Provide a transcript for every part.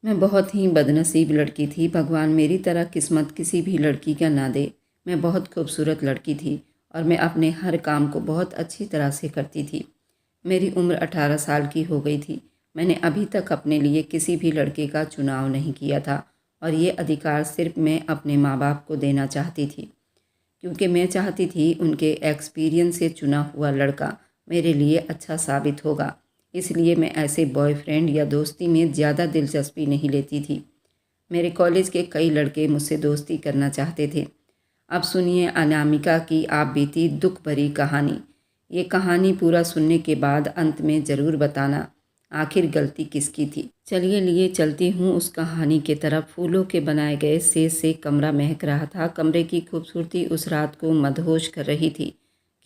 मैं बहुत ही बदनसीब लड़की थी। भगवान मेरी तरह किस्मत किसी भी लड़की का ना दे। मैं बहुत खूबसूरत लड़की थी और मैं अपने हर काम को बहुत अच्छी तरह से करती थी। मेरी उम्र 18 साल की हो गई थी। मैंने अभी तक अपने लिए किसी भी लड़के का चुनाव नहीं किया था और ये अधिकार सिर्फ मैं अपने माँ बाप को देना चाहती थी, क्योंकि मैं चाहती थी उनके एक्सपीरियंस से चुना हुआ लड़का मेरे लिए अच्छा साबित होगा। इसलिए मैं ऐसे बॉयफ्रेंड या दोस्ती में ज़्यादा दिलचस्पी नहीं लेती थी। मेरे कॉलेज के कई लड़के मुझसे दोस्ती करना चाहते थे। अब सुनिए अनामिका की आप बीती दुख भरी कहानी। ये कहानी पूरा सुनने के बाद अंत में ज़रूर बताना आखिर गलती किसकी थी। चलिए लिए चलती हूँ उस कहानी के तरफ। फूलों के बनाए गए सेज से कमरा महक रहा था। कमरे की खूबसूरती उस रात को मदहोश कर रही थी।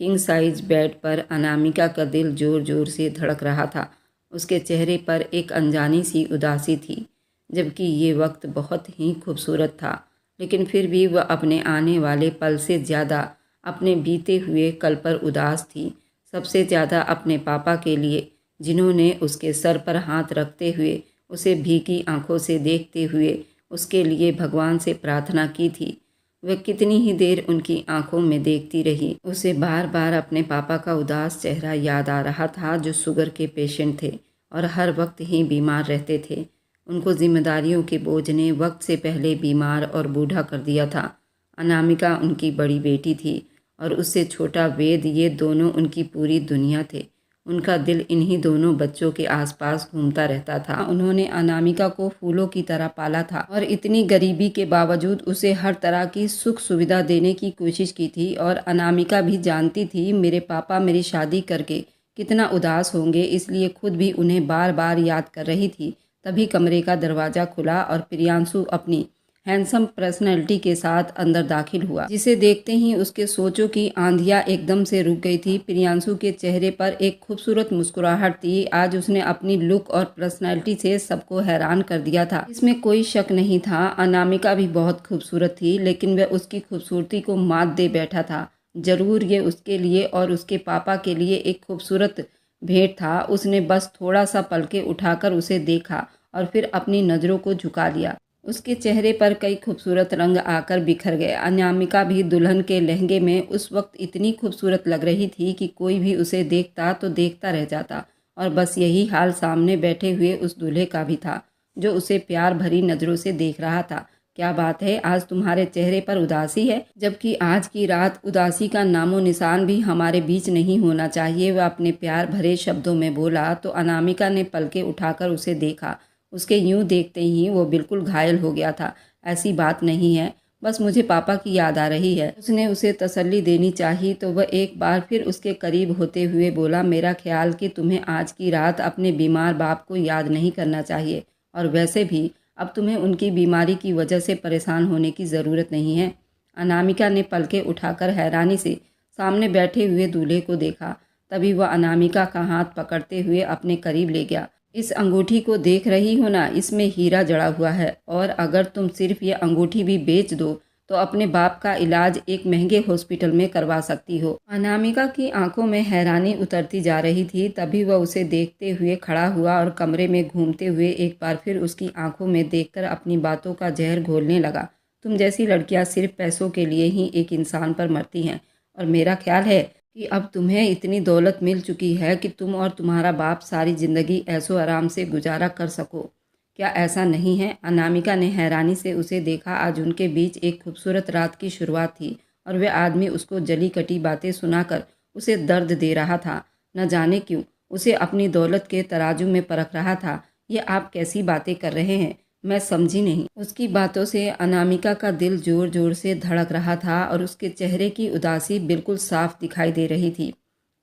किंग साइज बेड पर अनामिका का दिल जोर जोर से धड़क रहा था। उसके चेहरे पर एक अनजानी सी उदासी थी, जबकि ये वक्त बहुत ही खूबसूरत था। लेकिन फिर भी वह अपने आने वाले पल से ज़्यादा अपने बीते हुए कल पर उदास थी। सबसे ज़्यादा अपने पापा के लिए, जिन्होंने उसके सर पर हाथ रखते हुए उसे भीगी आंखों से देखते हुए उसके लिए भगवान से प्रार्थना की थी। वह कितनी ही देर उनकी आंखों में देखती रही। उसे बार बार अपने पापा का उदास चेहरा याद आ रहा था, जो शुगर के पेशेंट थे और हर वक्त ही बीमार रहते थे। उनको जिम्मेदारियों के बोझ ने वक्त से पहले बीमार और बूढ़ा कर दिया था। अनामिका उनकी बड़ी बेटी थी और उससे छोटा वेद, ये दोनों उनकी पूरी दुनिया थे। उनका दिल इन्हीं दोनों बच्चों के आसपास घूमता रहता था। उन्होंने अनामिका को फूलों की तरह पाला था और इतनी गरीबी के बावजूद उसे हर तरह की सुख सुविधा देने की कोशिश की थी। और अनामिका भी जानती थी मेरे पापा मेरी शादी करके कितना उदास होंगे, इसलिए खुद भी उन्हें बार बार याद कर रही थी। तभी कमरे का दरवाज़ा खुला और प्रियांशु अपनी हैंडसम पर्सनैलिटी के साथ अंदर दाखिल हुआ, जिसे देखते ही उसके सोचों की आंधियां एकदम से रुक गई थी। प्रियांशु के चेहरे पर एक खूबसूरत मुस्कुराहट थी। आज उसने अपनी लुक और पर्सनैलिटी से सबको हैरान कर दिया था। इसमें कोई शक नहीं था, अनामिका भी बहुत खूबसूरत थी, लेकिन वह उसकी खूबसूरती को मात दे बैठा था। जरूर ये उसके लिए और उसके पापा के लिए एक खूबसूरत भेंट था। उसने बस थोड़ा सा पलके उठाकर उसे देखा और फिर अपनी नज़रों को झुका लिया। उसके चेहरे पर कई खूबसूरत रंग आकर बिखर गए। अनामिका भी दुल्हन के लहंगे में उस वक्त इतनी खूबसूरत लग रही थी कि कोई भी उसे देखता तो देखता रह जाता। और बस यही हाल सामने बैठे हुए उस दूल्हे का भी था, जो उसे प्यार भरी नज़रों से देख रहा था। क्या बात है, आज तुम्हारे चेहरे पर उदासी है? जबकि आज की रात उदासी का नामो निशान भी हमारे बीच नहीं होना चाहिए, वह अपने प्यार भरे शब्दों में बोला। तो अनामिका ने पलके उठाकर उसे देखा। उसके यूं देखते ही वो बिल्कुल घायल हो गया था। ऐसी बात नहीं है, बस मुझे पापा की याद आ रही है। उसने उसे तसल्ली देनी चाहिए तो वह एक बार फिर उसके करीब होते हुए बोला, मेरा ख्याल कि तुम्हें आज की रात अपने बीमार बाप को याद नहीं करना चाहिए, और वैसे भी अब तुम्हें उनकी बीमारी की वजह से परेशान होने की ज़रूरत नहीं है। अनामिका ने पलके उठाकर हैरानी से सामने बैठे हुए दूल्हे को देखा। तभी वह अनामिका का हाथ पकड़ते हुए अपने करीब ले गया। इस अंगूठी को देख रही हो ना, इसमें हीरा जड़ा हुआ है, और अगर तुम सिर्फ ये अंगूठी भी बेच दो तो अपने बाप का इलाज एक महंगे हॉस्पिटल में करवा सकती हो। अनामिका की आंखों में हैरानी उतरती जा रही थी। तभी वह उसे देखते हुए खड़ा हुआ और कमरे में घूमते हुए एक बार फिर उसकी आंखों में देखकर अपनी बातों का जहर घोलने लगा। तुम जैसी लड़कियां सिर्फ पैसों के लिए ही एक इंसान पर मरती हैं, और मेरा ख्याल है कि अब तुम्हें इतनी दौलत मिल चुकी है कि तुम और तुम्हारा बाप सारी ज़िंदगी ऐशो आराम से गुजारा कर सको। क्या ऐसा नहीं है? अनामिका ने हैरानी से उसे देखा। आज उनके बीच एक खूबसूरत रात की शुरुआत थी और वह आदमी उसको जली कटी बातें सुनाकर उसे दर्द दे रहा था। न जाने क्यों उसे अपनी दौलत के तराजू में परख रहा था। ये आप कैसी बातें कर रहे हैं? मैं समझी नहीं। उसकी बातों से अनामिका का दिल जोर जोर से धड़क रहा था और उसके चेहरे की उदासी बिल्कुल साफ दिखाई दे रही थी।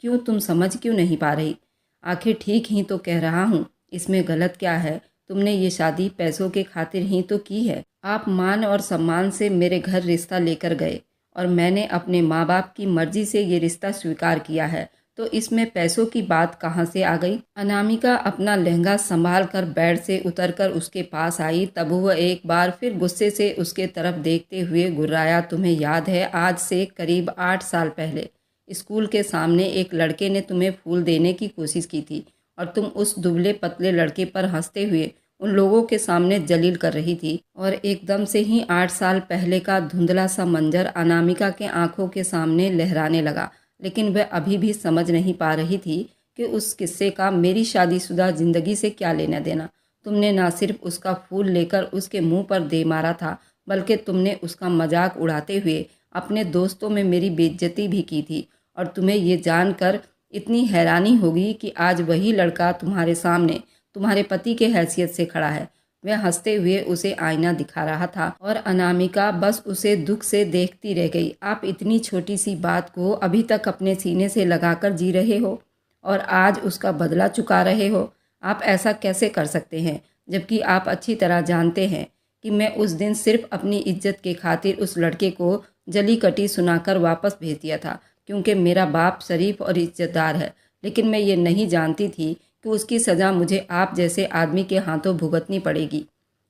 क्यों, तुम समझ क्यों नहीं पा रही? आखिर ठीक ही तो कह रहा हूँ, इसमें गलत क्या है? तुमने ये शादी पैसों के खातिर ही तो की है। आप मान और सम्मान से मेरे घर रिश्ता लेकर गए और मैंने अपने माँ बाप की मर्जी से ये रिश्ता स्वीकार किया है, तो इसमें पैसों की बात कहाँ से आ गई? अनामिका अपना लहंगा संभाल कर बेड से उतरकर उसके पास आई। तब वह एक बार फिर गुस्से से उसके तरफ देखते हुए गुर्राया, तुम्हें याद है आज से करीब 8 साल पहले स्कूल के सामने एक लड़के ने तुम्हें फूल देने की कोशिश की थी और तुम उस दुबले पतले लड़के पर हंसते हुए उन लोगों के सामने जलील कर रही थी और एकदम से ही 8 साल पहले का धुंधला सा मंजर अनामिका के आंखों के सामने लहराने लगा। लेकिन वह अभी भी समझ नहीं पा रही थी कि उस किस्से का मेरी शादीशुदा ज़िंदगी से क्या लेना देना। तुमने ना सिर्फ उसका फूल लेकर उसके मुंह पर दे मारा था, बल्कि तुमने उसका मजाक उड़ाते हुए अपने दोस्तों में मेरी बेइज्जती भी की थी। और तुम्हें ये जानकर इतनी हैरानी होगी कि आज वही लड़का तुम्हारे सामने तुम्हारे पति के हैसियत से खड़ा है। वह हंसते हुए उसे आईना दिखा रहा था और अनामिका बस उसे दुख से देखती रह गई। आप इतनी छोटी सी बात को अभी तक अपने सीने से लगाकर जी रहे हो और आज उसका बदला चुका रहे हो। आप ऐसा कैसे कर सकते हैं, जबकि आप अच्छी तरह जानते हैं कि मैं उस दिन सिर्फ अपनी इज्जत के खातिर उस लड़के को जली कटी सुनाकर वापस भेज दिया था, क्योंकि मेरा बाप शरीफ और इज्जतदार है। लेकिन मैं ये नहीं जानती थी कि उसकी सज़ा मुझे आप जैसे आदमी के हाथों भुगतनी पड़ेगी।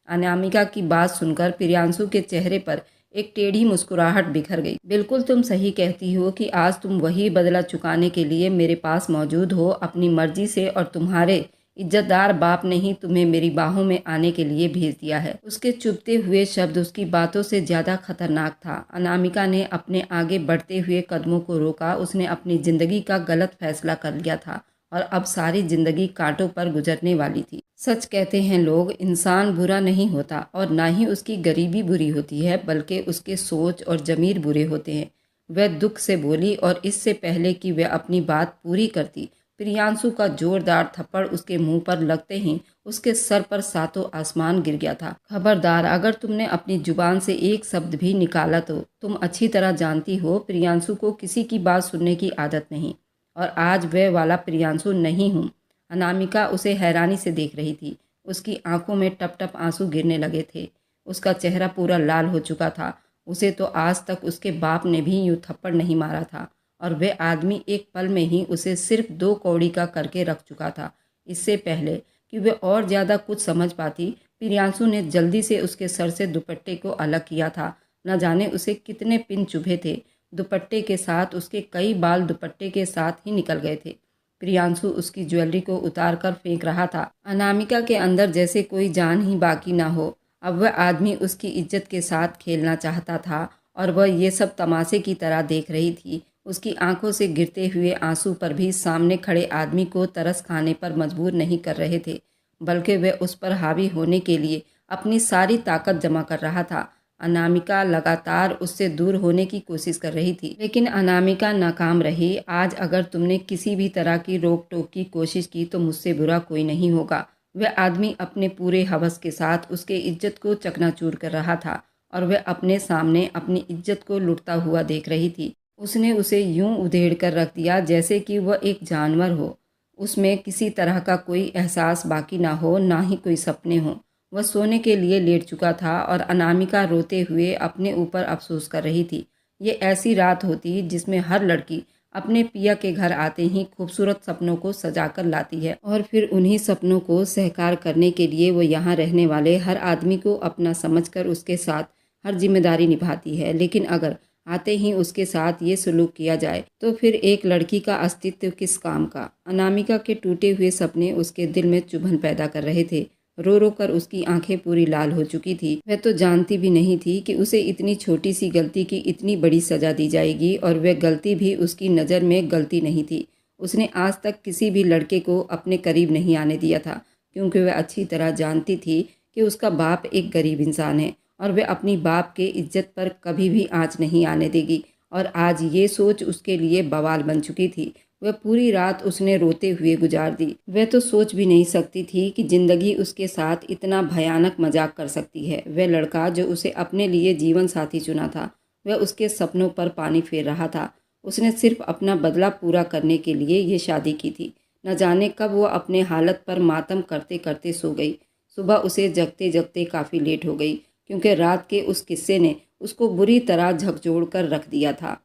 अनामिका की बात सुनकर प्रियांशु के चेहरे पर एक टेढ़ी मुस्कुराहट बिखर गई। बिल्कुल तुम सही कहती हो कि आज तुम वही बदला चुकाने के लिए मेरे पास मौजूद हो अपनी मर्जी से, और तुम्हारे इज्जतदार बाप ने ही तुम्हें मेरी बाहों में आने के लिए भेज दिया है। उसके चुभते हुए शब्द उसकी बातों से ज्यादा खतरनाक था। अनामिका ने अपने आगे बढ़ते हुए कदमों को रोका। उसने अपनी जिंदगी का गलत फैसला कर लिया था और अब सारी जिंदगी कांटों पर गुजरने वाली थी। सच कहते हैं लोग, इंसान बुरा नहीं होता और ना ही उसकी गरीबी बुरी होती है, बल्कि उसके सोच और जमीर बुरे होते हैं। वह दुख से बोली और इससे पहले कि वह अपनी बात पूरी करती, प्रियांशु का जोरदार थप्पड़ उसके मुंह पर लगते ही उसके सर पर सातों आसमान गिर गया था। खबरदार, अगर तुमने अपनी जुबान से एक शब्द भी निकाला तो तुम अच्छी तरह जानती हो प्रियांशु को किसी की बात सुनने की आदत नहीं, और आज वह वाला प्रियांशु नहीं हूँ। अनामिका उसे हैरानी से देख रही थी। उसकी आंखों में टप टप आंसू गिरने लगे थे। उसका चेहरा पूरा लाल हो चुका था। उसे तो आज तक उसके बाप ने भी यूं थप्पड़ नहीं मारा था, और वह आदमी एक पल में ही उसे सिर्फ 2 कौड़ी का करके रख चुका था। इससे पहले कि वह और ज़्यादा कुछ समझ पाती, प्रियांशु ने जल्दी से उसके सर से दुपट्टे को अलग किया था। न जाने उसे कितने पिन चुभे थे। दुपट्टे के साथ उसके कई बाल दुपट्टे के साथ ही निकल गए थे। प्रियांशु उसकी ज्वेलरी को उतार कर फेंक रहा था। अनामिका के अंदर जैसे कोई जान ही बाकी ना हो। अब वह आदमी उसकी इज्जत के साथ खेलना चाहता था और वह ये सब तमाशे की तरह देख रही थी। उसकी आंखों से गिरते हुए आंसू पर भी सामने खड़े आदमी को तरस खाने पर मजबूर नहीं कर रहे थे, बल्कि वह उस पर हावी होने के लिए अपनी सारी ताकत जमा कर रहा था। अनामिका लगातार उससे दूर होने की कोशिश कर रही थी, लेकिन अनामिका नाकाम रही। आज अगर तुमने किसी भी तरह की रोक टोक की कोशिश की तो मुझसे बुरा कोई नहीं होगा। वह आदमी अपने पूरे हवस के साथ उसके इज्जत को चकनाचूर कर रहा था और वह अपने सामने अपनी इज्जत को लुटता हुआ देख रही थी। उसने उसे यूं उधेड़ कर रख दिया जैसे कि वह एक जानवर हो। उसमें किसी तरह का कोई एहसास बाकी ना हो, ना ही कोई सपने हों। वह सोने के लिए लेट चुका था और अनामिका रोते हुए अपने ऊपर अफसोस कर रही थी। ये ऐसी रात होती जिसमें हर लड़की अपने पिया के घर आते ही खूबसूरत सपनों को सजा कर लाती है, और फिर उन्हीं सपनों को साकार करने के लिए वो यहाँ रहने वाले हर आदमी को अपना समझकर उसके साथ हर जिम्मेदारी निभाती है। लेकिन अगर आते ही उसके साथ ये सलूक किया जाए तो फिर एक लड़की का अस्तित्व किस काम का। अनामिका के टूटे हुए सपने उसके दिल में चुभन पैदा कर रहे थे। रो रो कर उसकी आंखें पूरी लाल हो चुकी थी। वह तो जानती भी नहीं थी कि उसे इतनी छोटी सी गलती की इतनी बड़ी सजा दी जाएगी, और वह गलती भी उसकी नज़र में गलती नहीं थी। उसने आज तक किसी भी लड़के को अपने करीब नहीं आने दिया था, क्योंकि वह अच्छी तरह जानती थी कि उसका बाप एक गरीब इंसान है और वह अपनी बाप के इज्जत पर कभी भी आँच नहीं आने देगी। और आज ये सोच उसके लिए बवाल बन चुकी थी। वह पूरी रात उसने रोते हुए गुजार दी। वह तो सोच भी नहीं सकती थी कि जिंदगी उसके साथ इतना भयानक मजाक कर सकती है। वह लड़का जो उसे अपने लिए जीवन साथी चुना था, वह उसके सपनों पर पानी फेर रहा था। उसने सिर्फ अपना बदला पूरा करने के लिए ये शादी की थी। न जाने कब वह अपने हालत पर मातम करते करते सो गई। सुबह उसे जगते जगते काफ़ी लेट हो गई, क्योंकि रात के उस किस्से ने उसको बुरी तरह झकझोर कर रख दिया था।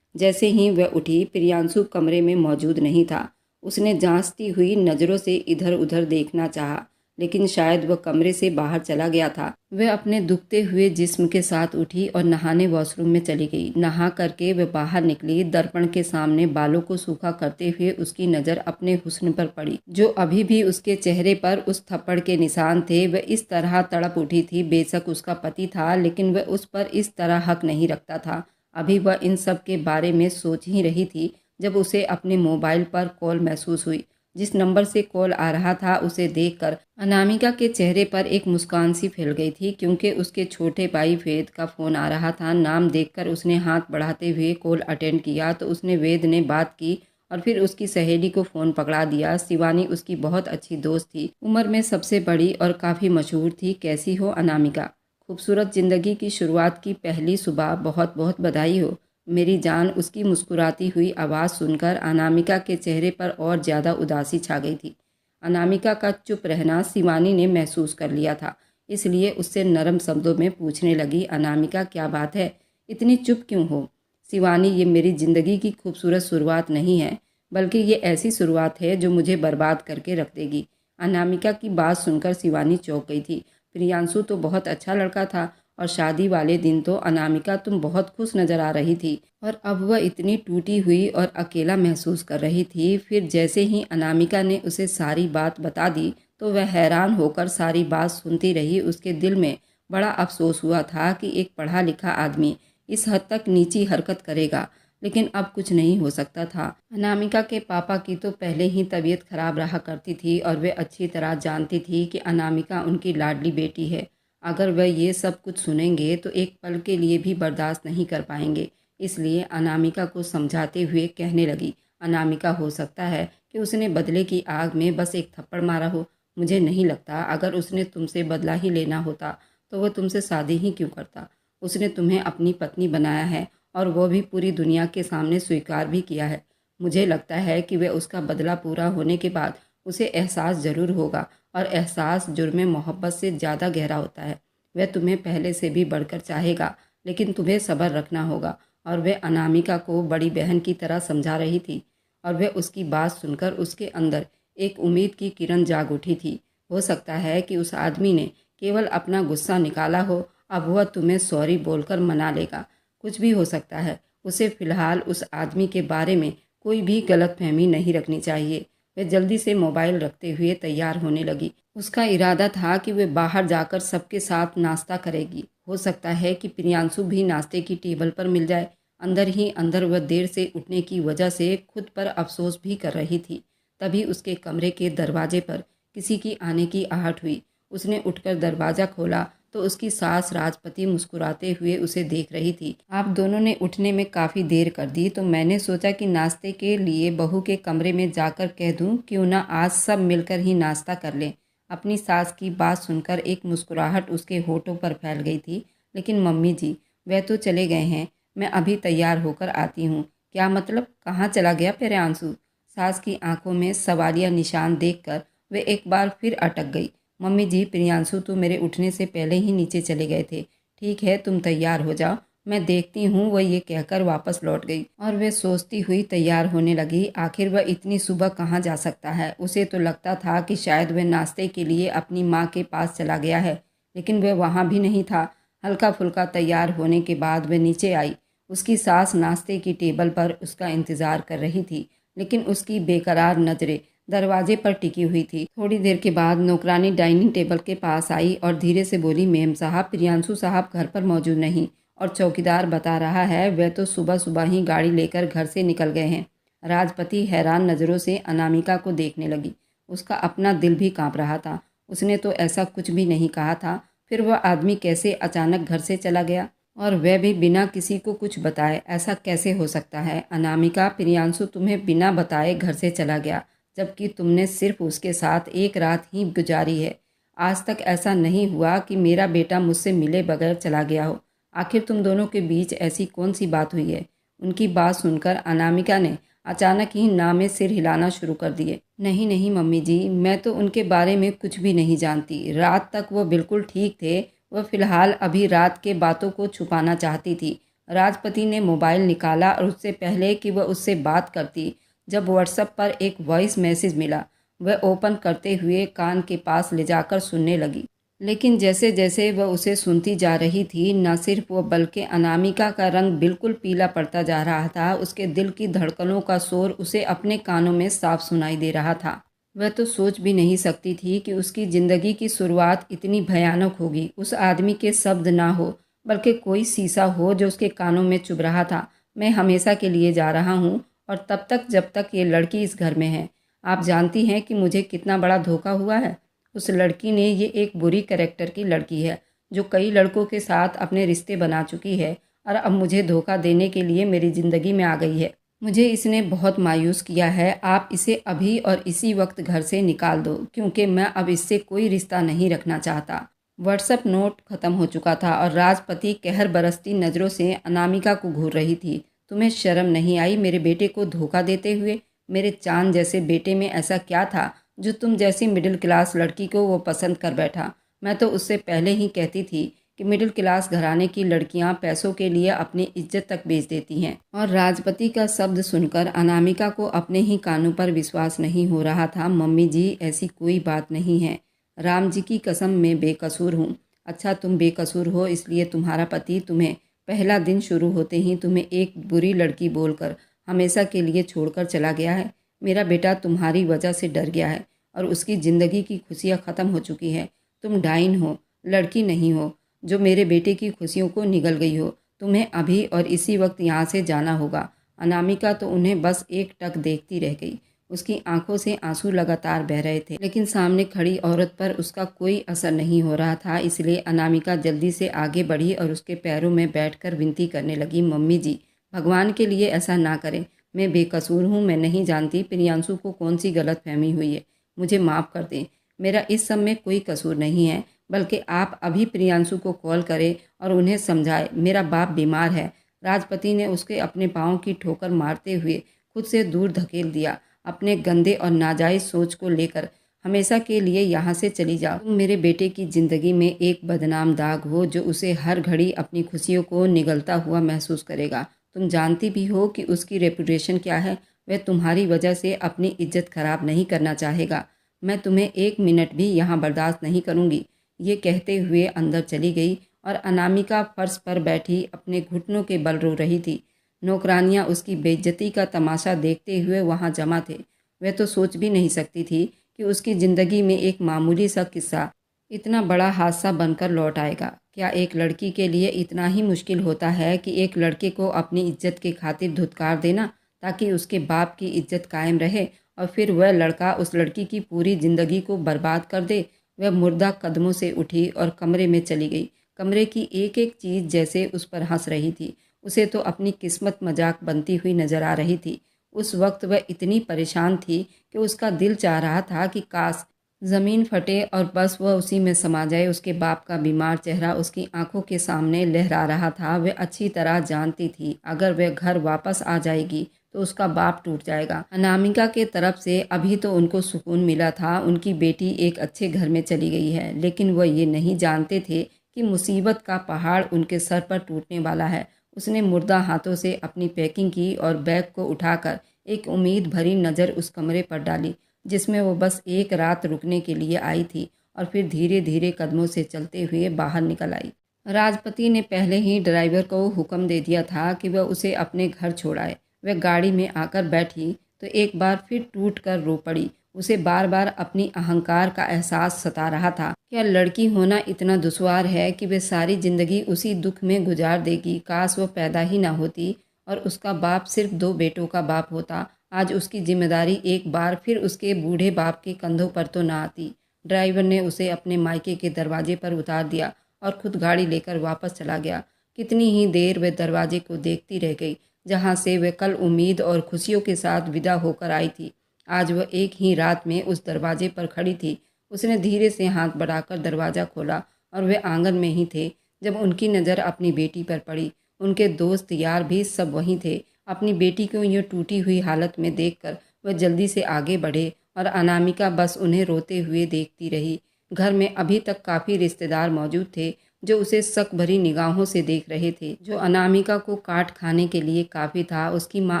जैसे ही वह उठी, प्रियांशु कमरे में मौजूद नहीं था। उसने जांचती हुई नज़रों से इधर उधर देखना चाहा, लेकिन शायद वह कमरे से बाहर चला गया था। वह अपने दुखते हुए जिस्म के साथ उठी और नहाने वॉशरूम में चली गई। नहा करके वह बाहर निकली। दर्पण के सामने बालों को सूखा करते हुए उसकी नज़र अपने हुस्न पर पड़ी, जो अभी भी उसके चेहरे पर उस थप्पड़ के निशान थे। वह इस तरह तड़प उठी थी। बेशक उसका पति था, लेकिन वह उस पर इस तरह हक नहीं रखता था। अभी वह इन सब के बारे में सोच ही रही थी जब उसे अपने मोबाइल पर कॉल महसूस हुई। जिस नंबर से कॉल आ रहा था उसे देखकर अनामिका के चेहरे पर एक मुस्कान सी फैल गई थी, क्योंकि उसके छोटे भाई वेद का फ़ोन आ रहा था। नाम देखकर उसने हाथ बढ़ाते हुए कॉल अटेंड किया तो उसने वेद ने बात की और फिर उसकी सहेली को फ़ोन पकड़ा दिया। शिवानी उसकी बहुत अच्छी दोस्त थी, उम्र में सबसे बड़ी और काफ़ी मशहूर थी। कैसी हो अनामिका? खूबसूरत ज़िंदगी की शुरुआत की पहली सुबह, बहुत बहुत बधाई हो मेरी जान। उसकी मुस्कुराती हुई आवाज़ सुनकर अनामिका के चेहरे पर और ज़्यादा उदासी छा गई थी। अनामिका का चुप रहना शिवानी ने महसूस कर लिया था, इसलिए उससे नरम शब्दों में पूछने लगी, अनामिका क्या बात है, इतनी चुप क्यों हो? शिवानी, ये मेरी ज़िंदगी की खूबसूरत शुरुआत नहीं है, बल्कि ये ऐसी शुरुआत है जो मुझे बर्बाद करके रख देगी। अनामिका की बात सुनकर शिवानी चौंक गई थी। प्रियांशु तो बहुत अच्छा लड़का था और शादी वाले दिन तो अनामिका तुम बहुत खुश नज़र आ रही थी, और अब वह इतनी टूटी हुई और अकेला महसूस कर रही थी। फिर जैसे ही अनामिका ने उसे सारी बात बता दी तो वह हैरान होकर सारी बात सुनती रही। उसके दिल में बड़ा अफसोस हुआ था कि एक पढ़ा लिखा आदमी इस हद तक नीची हरकत करेगा, लेकिन अब कुछ नहीं हो सकता था। अनामिका के पापा की तो पहले ही तबीयत खराब रहा करती थी और वे अच्छी तरह जानती थी कि अनामिका उनकी लाडली बेटी है। अगर वह ये सब कुछ सुनेंगे तो एक पल के लिए भी बर्दाश्त नहीं कर पाएंगे। इसलिए अनामिका को समझाते हुए कहने लगी, अनामिका, हो सकता है कि उसने बदले की आग में बस एक थप्पड़ मारा हो। मुझे नहीं लगता अगर उसने तुमसे बदला ही लेना होता तो वह तुमसे शादी ही क्यों करता। उसने तुम्हें अपनी पत्नी बनाया है और वो भी पूरी दुनिया के सामने स्वीकार भी किया है। मुझे लगता है कि वह उसका बदला पूरा होने के बाद उसे एहसास ज़रूर होगा, और एहसास जुर्म मोहब्बत से ज़्यादा गहरा होता है। वह तुम्हें पहले से भी बढ़कर चाहेगा, लेकिन तुम्हें सब्र रखना होगा। और वह अनामिका को बड़ी बहन की तरह समझा रही थी, और वह उसकी बात सुनकर उसके अंदर एक उम्मीद की किरण जाग उठी थी। हो सकता है कि उस आदमी ने केवल अपना गुस्सा निकाला हो, अब वह तुम्हें सॉरी बोलकर मना लेगा। कुछ भी हो सकता है। उसे फ़िलहाल उस आदमी के बारे में कोई भी गलतफहमी नहीं रखनी चाहिए। वह जल्दी से मोबाइल रखते हुए तैयार होने लगी। उसका इरादा था कि वह बाहर जाकर सबके साथ नाश्ता करेगी। हो सकता है कि प्रियांशु भी नाश्ते की टेबल पर मिल जाए। अंदर ही अंदर वह देर से उठने की वजह से खुद पर अफसोस भी कर रही थी। तभी उसके कमरे के दरवाजे पर किसी की आने की आहट हुई। उसने उठकर दरवाज़ा खोला तो उसकी सास राजपति मुस्कुराते हुए उसे देख रही थी। आप दोनों ने उठने में काफ़ी देर कर दी, तो मैंने सोचा कि नाश्ते के लिए बहू के कमरे में जाकर कह दूं, क्यों ना आज सब मिलकर ही नाश्ता कर लें। अपनी सास की बात सुनकर एक मुस्कुराहट उसके होठों पर फैल गई थी। लेकिन मम्मी जी, वह तो चले गए हैं, मैं अभी तैयार होकर आती हूँ। क्या मतलब, कहाँ चला गया प्रियांशु? सास की आंखों में सवालिया निशान देखकर वे एक बार फिर अटक गई। मम्मी जी, प्रियांशु तो मेरे उठने से पहले ही नीचे चले गए थे। ठीक है, तुम तैयार हो जाओ, मैं देखती हूँ। वह ये कहकर वापस लौट गई और वह सोचती हुई तैयार होने लगी। आखिर वह इतनी सुबह कहाँ जा सकता है? उसे तो लगता था कि शायद वह नाश्ते के लिए अपनी माँ के पास चला गया है, लेकिन वह वहाँ भी नहीं था। हल्का फुल्का तैयार होने के बाद वह नीचे आई। उसकी सास नाश्ते की टेबल पर उसका इंतज़ार कर रही थी, लेकिन उसकी बेकरार नज़रें दरवाजे पर टिकी हुई थी। थोड़ी देर के बाद नौकरानी डाइनिंग टेबल के पास आई और धीरे से बोली, मेम साहब, प्रियांशु साहब घर पर मौजूद नहीं, और चौकीदार बता रहा है वह तो सुबह सुबह ही गाड़ी लेकर घर से निकल गए हैं। राजपति हैरान नज़रों से अनामिका को देखने लगी। उसका अपना दिल भी कांप रहा था। उसने तो ऐसा कुछ भी नहीं कहा था। फिर वह आदमी कैसे अचानक घर से चला गया, और वह भी बिना किसी को कुछ बताए? ऐसा कैसे हो सकता है? अनामिका, प्रियांशु तुम्हें बिना बताए घर से चला गया, जबकि तुमने सिर्फ उसके साथ एक रात ही गुजारी है। आज तक ऐसा नहीं हुआ कि मेरा बेटा मुझसे मिले बगैर चला गया हो। आखिर तुम दोनों के बीच ऐसी कौन सी बात हुई है? उनकी बात सुनकर अनामिका ने अचानक ही ना में सिर हिलाना शुरू कर दिए। नहीं नहीं मम्मी जी, मैं तो उनके बारे में कुछ भी नहीं जानती। रात तक वो बिल्कुल ठीक थे। वह फ़िलहाल अभी रात के बातों को छुपाना चाहती थी। राजपति ने मोबाइल निकाला और उससे पहले कि वह उससे बात करती, जब व्हाट्सएप पर एक वॉइस मैसेज मिला। वह ओपन करते हुए कान के पास ले जाकर सुनने लगी। लेकिन जैसे जैसे वह उसे सुनती जा रही थी, न सिर्फ वो बल्कि अनामिका का रंग बिल्कुल पीला पड़ता जा रहा था। उसके दिल की धड़कनों का शोर उसे अपने कानों में साफ सुनाई दे रहा था। वह तो सोच भी नहीं सकती थी कि उसकी ज़िंदगी की शुरुआत इतनी भयानक होगी। उस आदमी के शब्द ना हो, बल्कि कोई शीशा हो जो उसके कानों में चुभ रहा था। मैं हमेशा के लिए जा रहा हूँ, और तब तक जब तक ये लड़की इस घर में है। आप जानती हैं कि मुझे कितना बड़ा धोखा हुआ है। उस लड़की ने, ये एक बुरी कैरेक्टर की लड़की है जो कई लड़कों के साथ अपने रिश्ते बना चुकी है, और अब मुझे धोखा देने के लिए मेरी ज़िंदगी में आ गई है। मुझे इसने बहुत मायूस किया है। आप इसे अभी और इसी वक्त घर से निकाल दो, क्योंकि मैं अब इससे कोई रिश्ता नहीं रखना चाहता। व्हाट्सएप नोट खत्म हो चुका था और राजपति कहर बरसती नज़रों से अनामिका को घूर रही थी। तुम्हें शर्म नहीं आई मेरे बेटे को धोखा देते हुए? मेरे चांद जैसे बेटे में ऐसा क्या था जो तुम जैसी मिडिल क्लास लड़की को वो पसंद कर बैठा? मैं तो उससे पहले ही कहती थी कि मिडिल क्लास घराने की लड़कियां पैसों के लिए अपनी इज्जत तक बेच देती हैं। और राजपति का शब्द सुनकर अनामिका को अपने ही कानों पर विश्वास नहीं हो रहा था। मम्मी जी, ऐसी कोई बात नहीं है। राम जी की कसम, मैं बेकसूर हूँ। अच्छा, तुम बेकसूर हो इसलिए तुम्हारा पति तुम्हें पहला दिन शुरू होते ही तुम्हें एक बुरी लड़की बोलकर हमेशा के लिए छोड़कर चला गया है। मेरा बेटा तुम्हारी वजह से डर गया है और उसकी ज़िंदगी की खुशियाँ ख़त्म हो चुकी हैं। तुम डाइन हो, लड़की नहीं हो जो मेरे बेटे की खुशियों को निगल गई हो। तुम्हें अभी और इसी वक्त यहाँ से जाना होगा। अनामिका तो उन्हें बस एक टक देखती रह गई। उसकी आंखों से आंसू लगातार बह रहे थे, लेकिन सामने खड़ी औरत पर उसका कोई असर नहीं हो रहा था। इसलिए अनामिका जल्दी से आगे बढ़ी और उसके पैरों में बैठकर विनती करने लगी, मम्मी जी, भगवान के लिए ऐसा ना करें। मैं बेकसूर हूँ। मैं नहीं जानती प्रियांशु को कौन सी गलतफहमी हुई है। मुझे माफ़ कर दें। मेरा इस सब में कोई कसूर नहीं है, बल्कि आप अभी प्रियांशु को कॉल करें और उन्हें समझाएं। मेरा बाप बीमार है। राजपति ने उसके अपने पाँव की ठोकर मारते हुए खुद से दूर धकेल दिया। अपने गंदे और नाजायज़ सोच को लेकर हमेशा के लिए यहाँ से चली जाओ। तुम मेरे बेटे की ज़िंदगी में एक बदनाम दाग हो जो उसे हर घड़ी अपनी खुशियों को निगलता हुआ महसूस करेगा। तुम जानती भी हो कि उसकी रेपुटेशन क्या है। वह तुम्हारी वजह से अपनी इज्जत खराब नहीं करना चाहेगा। मैं तुम्हें एक मिनट भी यहाँ बर्दाश्त नहीं करूँगी। ये कहते हुए अंदर चली गई और अनामिका फर्श पर बैठी अपने घुटनों के बल रो रही थी। नौकरानियाँ उसकी बेइज्जती का तमाशा देखते हुए वहाँ जमा थे। वह तो सोच भी नहीं सकती थी कि उसकी ज़िंदगी में एक मामूली सा किस्सा इतना बड़ा हादसा बनकर लौट आएगा। क्या एक लड़की के लिए इतना ही मुश्किल होता है कि एक लड़के को अपनी इज्जत के खातिर धुतकार देना ताकि उसके बाप की इज्जत कायम रहे, और फिर वह लड़का उस लड़की की पूरी ज़िंदगी को बर्बाद कर दे? वह मुर्दा कदमों से उठी और कमरे में चली गई। कमरे की एक एक चीज़ जैसे उस पर हंस रही थी। उसे तो अपनी किस्मत मजाक बनती हुई नजर आ रही थी। उस वक्त वह इतनी परेशान थी कि उसका दिल चाह रहा था कि काश ज़मीन फटे और बस वह उसी में समा जाए। उसके बाप का बीमार चेहरा उसकी आंखों के सामने लहरा रहा था। वह अच्छी तरह जानती थी अगर वह घर वापस आ जाएगी तो उसका बाप टूट जाएगा। अनामिका के तरफ से अभी तो उनको सुकून मिला था, उनकी बेटी एक अच्छे घर में चली गई है, लेकिन वह ये नहीं जानते थे कि मुसीबत का पहाड़ उनके सर पर टूटने वाला है। उसने मुर्दा हाथों से अपनी पैकिंग की और बैग को उठाकर एक उम्मीद भरी नज़र उस कमरे पर डाली जिसमें वो बस एक रात रुकने के लिए आई थी, और फिर धीरे धीरे कदमों से चलते हुए बाहर निकल आई। राजपति ने पहले ही ड्राइवर को हुक्म दे दिया था कि वह उसे अपने घर छोड़ाए। वह गाड़ी में आकर बैठी तो एक बार फिर टूट कर रो पड़ी। उसे बार बार अपनी अहंकार का एहसास सता रहा था। क्या लड़की होना इतना दुश्वार है कि वह सारी ज़िंदगी उसी दुख में गुजार देगी? काश वो पैदा ही ना होती और उसका बाप सिर्फ 2 बेटों का बाप होता। आज उसकी जिम्मेदारी एक बार फिर उसके बूढ़े बाप के कंधों पर तो ना आती। ड्राइवर ने उसे अपने मायके के दरवाजे पर उतार दिया और खुद गाड़ी लेकर वापस चला गया। कितनी ही देर वह दरवाजे को देखती रह गई जहाँ से वह कल उम्मीद और खुशियों के साथ विदा होकर आई थी। आज वह एक ही रात में उस दरवाजे पर खड़ी थी। उसने धीरे से हाथ बढ़ाकर दरवाज़ा खोला और वे आंगन में ही थे जब उनकी नज़र अपनी बेटी पर पड़ी। उनके दोस्त यार भी सब वहीं थे। अपनी बेटी को यूँ टूटी हुई हालत में देखकर वह जल्दी से आगे बढ़े और अनामिका बस उन्हें रोते हुए देखती रही। घर में अभी तक काफ़ी रिश्तेदार मौजूद थे जो उसे शक भरी निगाहों से देख रहे थे, जो अनामिका को काट खाने के लिए काफ़ी था। उसकी माँ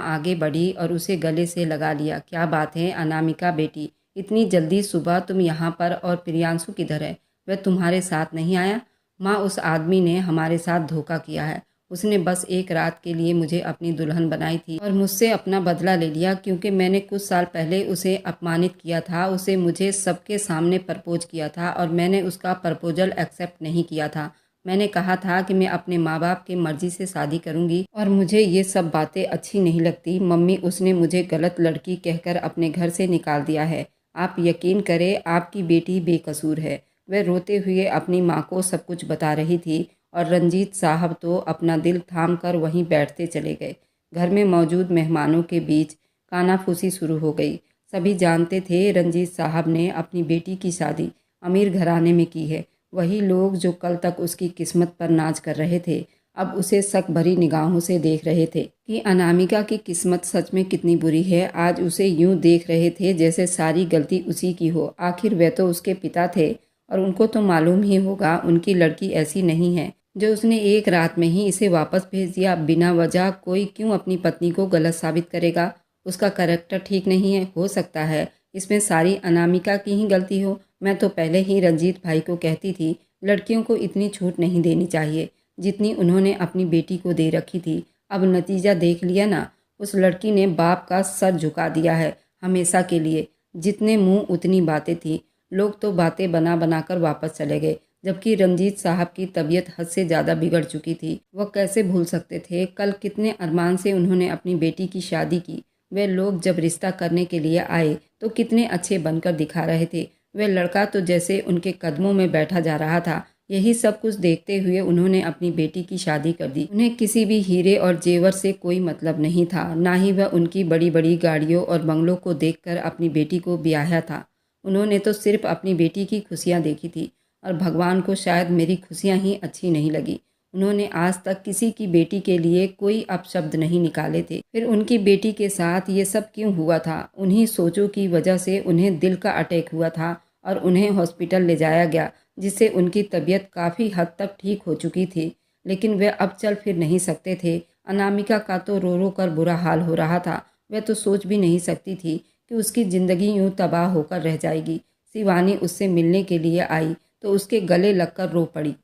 आगे बढ़ी और उसे गले से लगा लिया। क्या बात है अनामिका बेटी, इतनी जल्दी सुबह तुम यहाँ पर, और प्रियांशु किधर है? वह तुम्हारे साथ नहीं आया? माँ, उस आदमी ने हमारे साथ धोखा किया है। उसने बस एक रात के लिए मुझे अपनी दुल्हन बनाई थी और मुझसे अपना बदला ले लिया, क्योंकि मैंने कुछ साल पहले उसे अपमानित किया था। उसे मुझे सबके सामने प्रपोज किया था और मैंने उसका प्रपोजल एक्सेप्ट नहीं किया था। मैंने कहा था कि मैं अपने माँ बाप की मर्जी से शादी करूंगी और मुझे ये सब बातें अच्छी नहीं लगती। मम्मी, उसने मुझे गलत लड़की कहकर अपने घर से निकाल दिया है। आप यकीन करें, आपकी बेटी बेकसूर है। वह रोते हुए अपनी माँ को सब कुछ बता रही थी और रंजीत साहब तो अपना दिल थाम कर वहीं बैठते चले गए। घर में मौजूद मेहमानों के बीच कानाफूसी शुरू हो गई। सभी जानते थे रंजीत साहब ने अपनी बेटी की शादी अमीर घराने में की है। वही लोग जो कल तक उसकी किस्मत पर नाज कर रहे थे, अब उसे शक भरी निगाहों से देख रहे थे कि अनामिका की किस्मत सच में कितनी बुरी है। आज उसे यूं देख रहे थे जैसे सारी गलती उसी की हो। आखिर वे तो उसके पिता थे और उनको तो मालूम ही होगा उनकी लड़की ऐसी नहीं है जो उसने एक रात में ही इसे वापस भेज दिया। बिना वजह कोई क्यों अपनी पत्नी को गलत साबित करेगा? उसका करैक्टर ठीक नहीं है। हो सकता है इसमें सारी अनामिका की ही गलती हो। मैं तो पहले ही रंजीत भाई को कहती थी, लड़कियों को इतनी छूट नहीं देनी चाहिए जितनी उन्होंने अपनी बेटी को दे रखी थी। अब नतीजा देख लिया ना, उस लड़की ने बाप का सर झुका दिया है हमेशा के लिए। जितने मुंह उतनी बातें थी। लोग तो बातें बना बना कर वापस चले गए, जबकि रंजीत साहब की तबीयत हद से ज़्यादा बिगड़ चुकी थी। वह कैसे भूल सकते थे कल कितने अरमान से उन्होंने अपनी बेटी की शादी की। वे लोग जब रिश्ता करने के लिए आए तो कितने अच्छे बनकर दिखा रहे थे। वह लड़का तो जैसे उनके कदमों में बैठा जा रहा था। यही सब कुछ देखते हुए उन्होंने अपनी बेटी की शादी कर दी। उन्हें किसी भी हीरे और जेवर से कोई मतलब नहीं था, ना ही वह उनकी बड़ी बड़ी गाड़ियों और बंगलों को देखकर अपनी बेटी को ब्याहा था। उन्होंने तो सिर्फ अपनी बेटी की खुशियाँ देखी थी और भगवान को शायद मेरी खुशियाँ ही अच्छी नहीं लगी। उन्होंने आज तक किसी की बेटी के लिए कोई अपशब्द नहीं निकाले थे। फिर उनकी बेटी के साथ ये सब क्यों हुआ था? उन्हीं सोचों की वजह से उन्हें दिल का अटैक हुआ था और उन्हें हॉस्पिटल ले जाया गया, जिससे उनकी तबीयत काफ़ी हद तक ठीक हो चुकी थी। लेकिन वे अब चल फिर नहीं सकते थे। अनामिका का तो रो रो कर बुरा हाल हो रहा था। वह तो सोच भी नहीं सकती थी कि उसकी ज़िंदगी यूं तबाह होकर रह जाएगी। शिवानी उससे मिलने के लिए आई तो उसके गले लगकर रो पड़ी।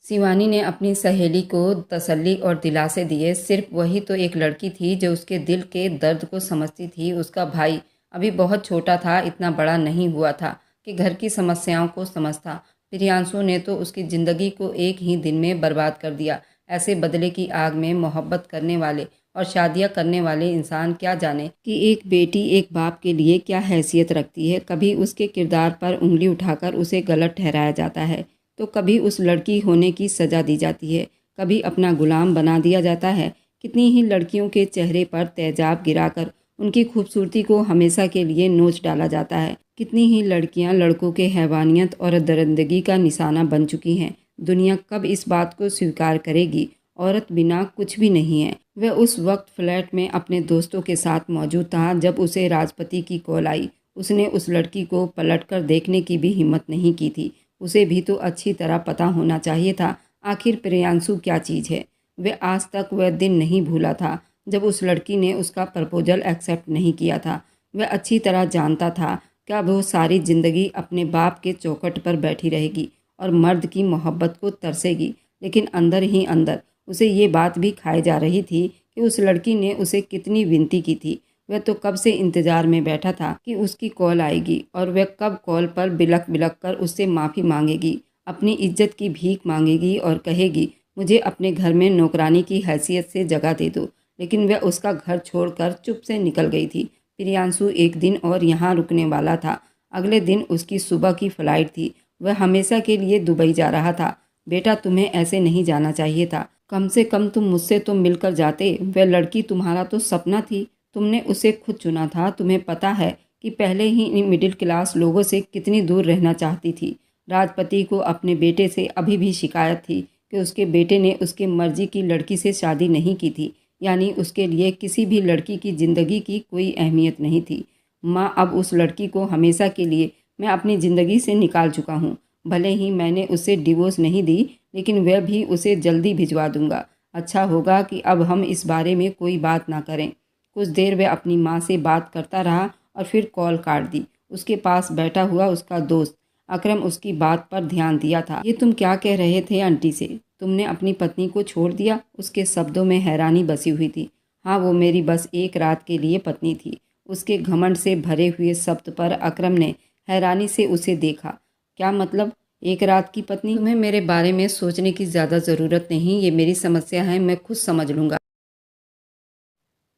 शिवानी ने अपनी सहेली को तसल्ली और दिलासे दिए। सिर्फ वही तो एक लड़की थी जो उसके दिल के दर्द को समझती थी। उसका भाई अभी बहुत छोटा था, इतना बड़ा नहीं हुआ था कि घर की समस्याओं को समझता। प्रियांशु ने तो उसकी ज़िंदगी को एक ही दिन में बर्बाद कर दिया। ऐसे बदले की आग में मोहब्बत करने वाले और शादियां करने वाले इंसान क्या जाने कि एक बेटी एक बाप के लिए क्या हैसियत रखती है। कभी उसके किरदार पर उंगली उठाकर उसे गलत ठहराया जाता है, तो कभी उस लड़की होने की सज़ा दी जाती है, कभी अपना गुलाम बना दिया जाता है। कितनी ही लड़कियों के चेहरे पर तेजाब गिराकर उनकी खूबसूरती को हमेशा के लिए नोच डाला जाता है। कितनी ही लड़कियां लड़कों के हैवानियत और दरिंदगी का निशाना बन चुकी हैं। दुनिया कब इस बात को स्वीकार करेगी? औरत बिना कुछ भी नहीं है। वह उस वक्त फ्लैट में अपने दोस्तों के साथ मौजूद था जब उसे राजपति की कॉल आई। उसने उस लड़की को पलटकर देखने की भी हिम्मत नहीं की थी। उसे भी तो अच्छी तरह पता होना चाहिए था आखिर प्रियांशु क्या चीज़ है। वह आज तक वह दिन नहीं भूला था जब उस लड़की ने उसका प्रपोजल एक्सेप्ट नहीं किया था। वह अच्छी तरह जानता था क्या वो सारी ज़िंदगी अपने बाप के चौखट पर बैठी रहेगी और मर्द की मोहब्बत को तरसेगी। लेकिन अंदर ही अंदर उसे ये बात भी खाई जा रही थी कि उस लड़की ने उसे कितनी विनती की थी। वह तो कब से इंतज़ार में बैठा था कि उसकी कॉल आएगी और वह कब कॉल पर बिलख बिलख कर उससे माफ़ी मांगेगी, अपनी इज्जत की भीख मांगेगी और कहेगी, मुझे अपने घर में नौकरानी की हैसियत से जगह दे दो। लेकिन वह उसका घर छोड़कर चुप से निकल गई थी। प्रियांशु एक दिन और यहाँ रुकने वाला था। अगले दिन उसकी सुबह की फ़्लाइट थी। वह हमेशा के लिए दुबई जा रहा था। बेटा, तुम्हें ऐसे नहीं जाना चाहिए था। कम से कम तुम मुझसे तो मिलकर जाते। वह लड़की तुम्हारा तो सपना थी। तुमने उसे खुद चुना था। तुम्हें पता है कि पहले ही इन मिडिल क्लास लोगों से कितनी दूर रहना चाहती थी। राजपति को अपने बेटे से अभी भी शिकायत थी कि उसके बेटे ने उसकी मर्जी की लड़की से शादी नहीं की थी, यानी उसके लिए किसी भी लड़की की ज़िंदगी की कोई अहमियत नहीं थी। माँ, अब उस लड़की को हमेशा के लिए मैं अपनी ज़िंदगी से निकाल चुका हूँ। भले ही मैंने उसे डिवोर्स नहीं दी, लेकिन वह भी उसे जल्दी भिजवा दूंगा। अच्छा होगा कि अब हम इस बारे में कोई बात ना करें। कुछ देर वह अपनी माँ से बात करता रहा और फिर कॉल काट दी। उसके पास बैठा हुआ उसका दोस्त अकरम उसकी बात पर ध्यान दिया था। ये तुम क्या कह रहे थे आंटी से? तुमने अपनी पत्नी को छोड़ दिया? उसके शब्दों में हैरानी बसी हुई थी। हाँ, वो मेरी बस एक रात के लिए पत्नी थी। उसके घमंड से भरे हुए शब्द पर अकरम ने हैरानी से उसे देखा। क्या मतलब, एक रात की पत्नी? तुम्हें मेरे बारे में सोचने की ज़्यादा ज़रूरत नहीं, ये मेरी समस्या है, मैं खुद समझ लूँगा।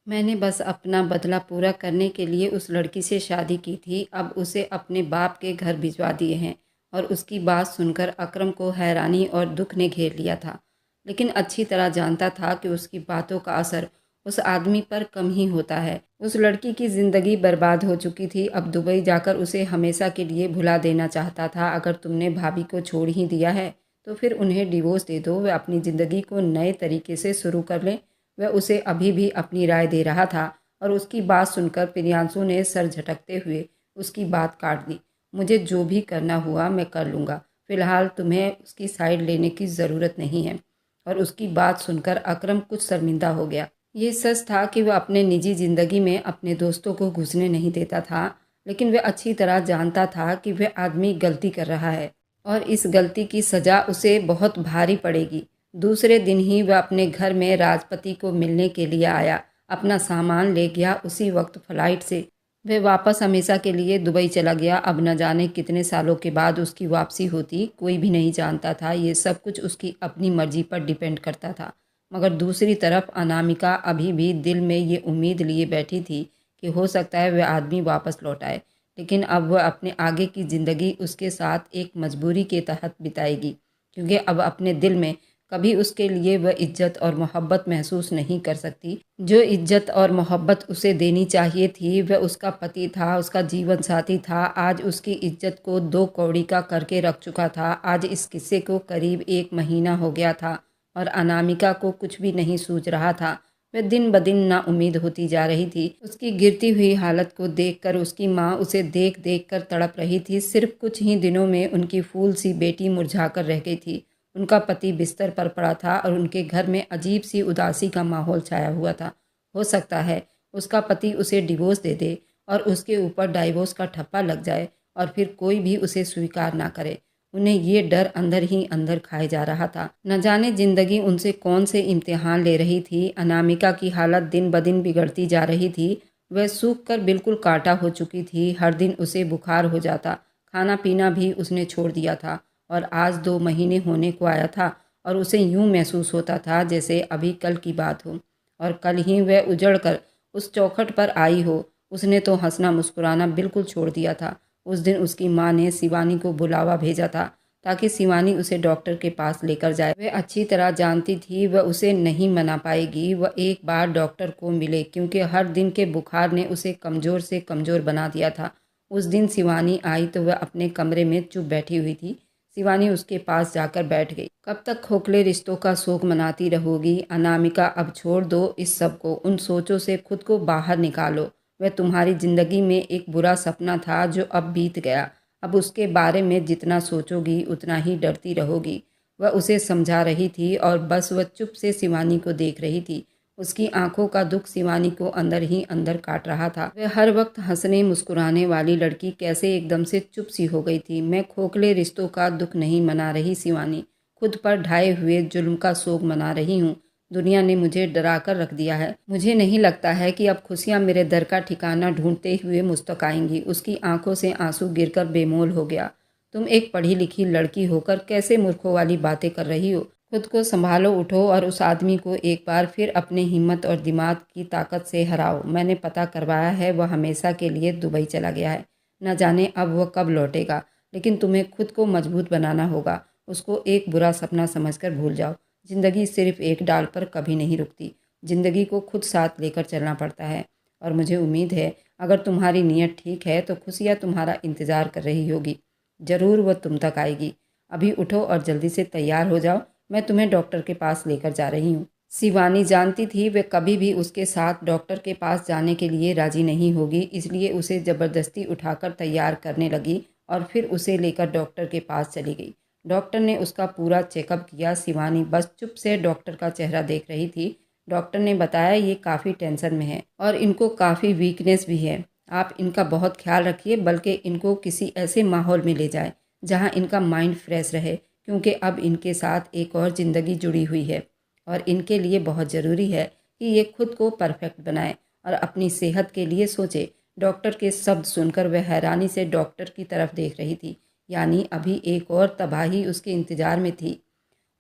मैंने बस अपना बदला पूरा करने के लिए उस लड़की से शादी की थी, अब उसे अपने बाप के घर भिजवा दिए हैं। और उसकी बात सुनकर अकरम को हैरानी और दुख ने घेर लिया था, लेकिन अच्छी तरह जानता था कि उसकी बातों का असर उस आदमी पर कम ही होता है। उस लड़की की ज़िंदगी बर्बाद हो चुकी थी, अब दुबई जाकर उसे हमेशा के लिए भुला देना चाहता था। अगर तुमने भाभी को छोड़ ही दिया है तो फिर उन्हें डिवोर्स दे दो, वे अपनी ज़िंदगी को नए तरीके से शुरू कर लें। वह उसे अभी भी अपनी राय दे रहा था और उसकी बात सुनकर प्रियांशु ने सर झटकते हुए उसकी बात काट दी। मुझे जो भी करना हुआ मैं कर लूँगा, फ़िलहाल तुम्हें उसकी साइड लेने की ज़रूरत नहीं है। और उसकी बात सुनकर अकरम कुछ शर्मिंदा हो गया। ये सच था कि वह अपने निजी ज़िंदगी में अपने दोस्तों को घुसने नहीं देता था, लेकिन वह अच्छी तरह जानता था कि वह आदमी गलती कर रहा है और इस गलती की सज़ा उसे बहुत भारी पड़ेगी। दूसरे दिन ही वह अपने घर में राजपति को मिलने के लिए आया, अपना सामान ले गया। उसी वक्त फ्लाइट से वह वापस हमेशा के लिए दुबई चला गया। अब न जाने कितने सालों के बाद उसकी वापसी होती, कोई भी नहीं जानता था। ये सब कुछ उसकी अपनी मर्जी पर डिपेंड करता था। मगर दूसरी तरफ अनामिका अभी भी दिल में ये उम्मीद लिए बैठी थी कि हो सकता है वह आदमी वापस लौट आए, लेकिन अब वह अपने आगे की ज़िंदगी उसके साथ एक मजबूरी के तहत बिताएगी, क्योंकि अब अपने दिल में कभी उसके लिए वह इज्जत और मोहब्बत महसूस नहीं कर सकती। जो इज्जत और मोहब्बत उसे देनी चाहिए थी, वह उसका पति था, उसका जीवन साथी था। आज उसकी इज्जत को दो कौड़ी का करके रख चुका था। आज इस किस्से को करीब 1 महीना हो गया था और अनामिका को कुछ भी नहीं सूझ रहा था। वह दिन ब दिन नाउम्मीद होती जा रही थी। उसकी गिरती हुई हालत को देखकर उसकी माँ उसे देख देख कर तड़प रही थी। सिर्फ कुछ ही दिनों में उनकी फूल सी बेटी मुरझाकर रह गई थी। उनका पति बिस्तर पर पड़ा था और उनके घर में अजीब सी उदासी का माहौल छाया हुआ था। हो सकता है उसका पति उसे डिवोर्स दे दे और उसके ऊपर डाइवोर्स का ठप्पा लग जाए और फिर कोई भी उसे स्वीकार ना करे। उन्हें ये डर अंदर ही अंदर खाए जा रहा था। न जाने जिंदगी उनसे कौन से इम्तिहान ले रही थी। अनामिका की हालत दिन ब दिन बिगड़ती जा रही थी। वह सूख कर बिल्कुल काटा हो चुकी थी। हर दिन उसे बुखार हो जाता, खाना पीना भी उसने छोड़ दिया था और आज 2 महीने होने को आया था और उसे यूं महसूस होता था जैसे अभी कल की बात हो और कल ही वह उजड़ कर उस चौखट पर आई हो। उसने तो हंसना मुस्कुराना बिल्कुल छोड़ दिया था। उस दिन उसकी माँ ने शिवानी को बुलावा भेजा था ताकि शिवानी उसे डॉक्टर के पास लेकर जाए। वह अच्छी तरह जानती थी वह उसे नहीं मना पाएगी। वह एक बार डॉक्टर को मिले, क्योंकि हर दिन के बुखार ने उसे कमज़ोर से कमज़ोर बना दिया था। उस दिन शिवानी आई तो वह अपने कमरे में चुप बैठी हुई थी। शिवानी उसके पास जाकर बैठ गई। कब तक खोखले रिश्तों का शोक मनाती रहोगी अनामिका? अब छोड़ दो इस सब को, उन सोचों से खुद को बाहर निकालो। वह तुम्हारी ज़िंदगी में एक बुरा सपना था जो अब बीत गया। अब उसके बारे में जितना सोचोगी उतना ही डरती रहोगी। वह उसे समझा रही थी और बस वह चुप से शिवानी को देख रही थी। उसकी आंखों का दुख शिवानी को अंदर ही अंदर काट रहा था। वह हर वक्त हंसने मुस्कुराने वाली लड़की कैसे एकदम से चुप सी हो गई थी। मैं खोखले रिश्तों का दुख नहीं मना रही शिवानी, खुद पर ढाए हुए जुल्म का शोक मना रही हूँ। दुनिया ने मुझे डरा कर रख दिया है। मुझे नहीं लगता है कि अब खुशियाँ मेरे दर का ठिकाना ढूंढते हुए मुझ तक आएंगी। उसकी आंखों से आंसू गिरकर बेमोल हो गया। तुम एक पढ़ी लिखी लड़की होकर कैसे मूर्खों वाली बातें कर रही हो? खुद को संभालो, उठो और उस आदमी को एक बार फिर अपने हिम्मत और दिमाग की ताकत से हराओ। मैंने पता करवाया है, वह हमेशा के लिए दुबई चला गया है। न जाने अब वह कब लौटेगा, लेकिन तुम्हें खुद को मजबूत बनाना होगा। उसको एक बुरा सपना समझकर भूल जाओ। ज़िंदगी सिर्फ एक डाल पर कभी नहीं रुकती। ज़िंदगी को खुद साथ लेकर चलना पड़ता है और मुझे उम्मीद है अगर तुम्हारी नीयत ठीक है तो खुशियाँ तुम्हारा इंतज़ार कर रही होगी। ज़रूर वह तुम तक आएगी। अभी उठो और जल्दी से तैयार हो जाओ, मैं तुम्हें डॉक्टर के पास लेकर जा रही हूँ। शिवानी जानती थी वे कभी भी उसके साथ डॉक्टर के पास जाने के लिए राजी नहीं होगी, इसलिए उसे ज़बरदस्ती उठाकर तैयार करने लगी और फिर उसे लेकर डॉक्टर के पास चली गई। डॉक्टर ने उसका पूरा चेकअप किया। शिवानी बस चुप से डॉक्टर का चेहरा देख रही थी। डॉक्टर ने बताया ये काफ़ी टेंशन में है और इनको काफ़ी वीकनेस भी है। आप इनका बहुत ख्याल रखिए, बल्कि इनको किसी ऐसे माहौल में ले जाएं जहां इनका माइंड फ्रेश रहे, क्योंकि अब इनके साथ एक और ज़िंदगी जुड़ी हुई है और इनके लिए बहुत ज़रूरी है कि ये खुद को परफेक्ट बनाएं और अपनी सेहत के लिए सोचे। डॉक्टर के शब्द सुनकर वह हैरानी से डॉक्टर की तरफ देख रही थी, यानी अभी एक और तबाही उसके इंतज़ार में थी।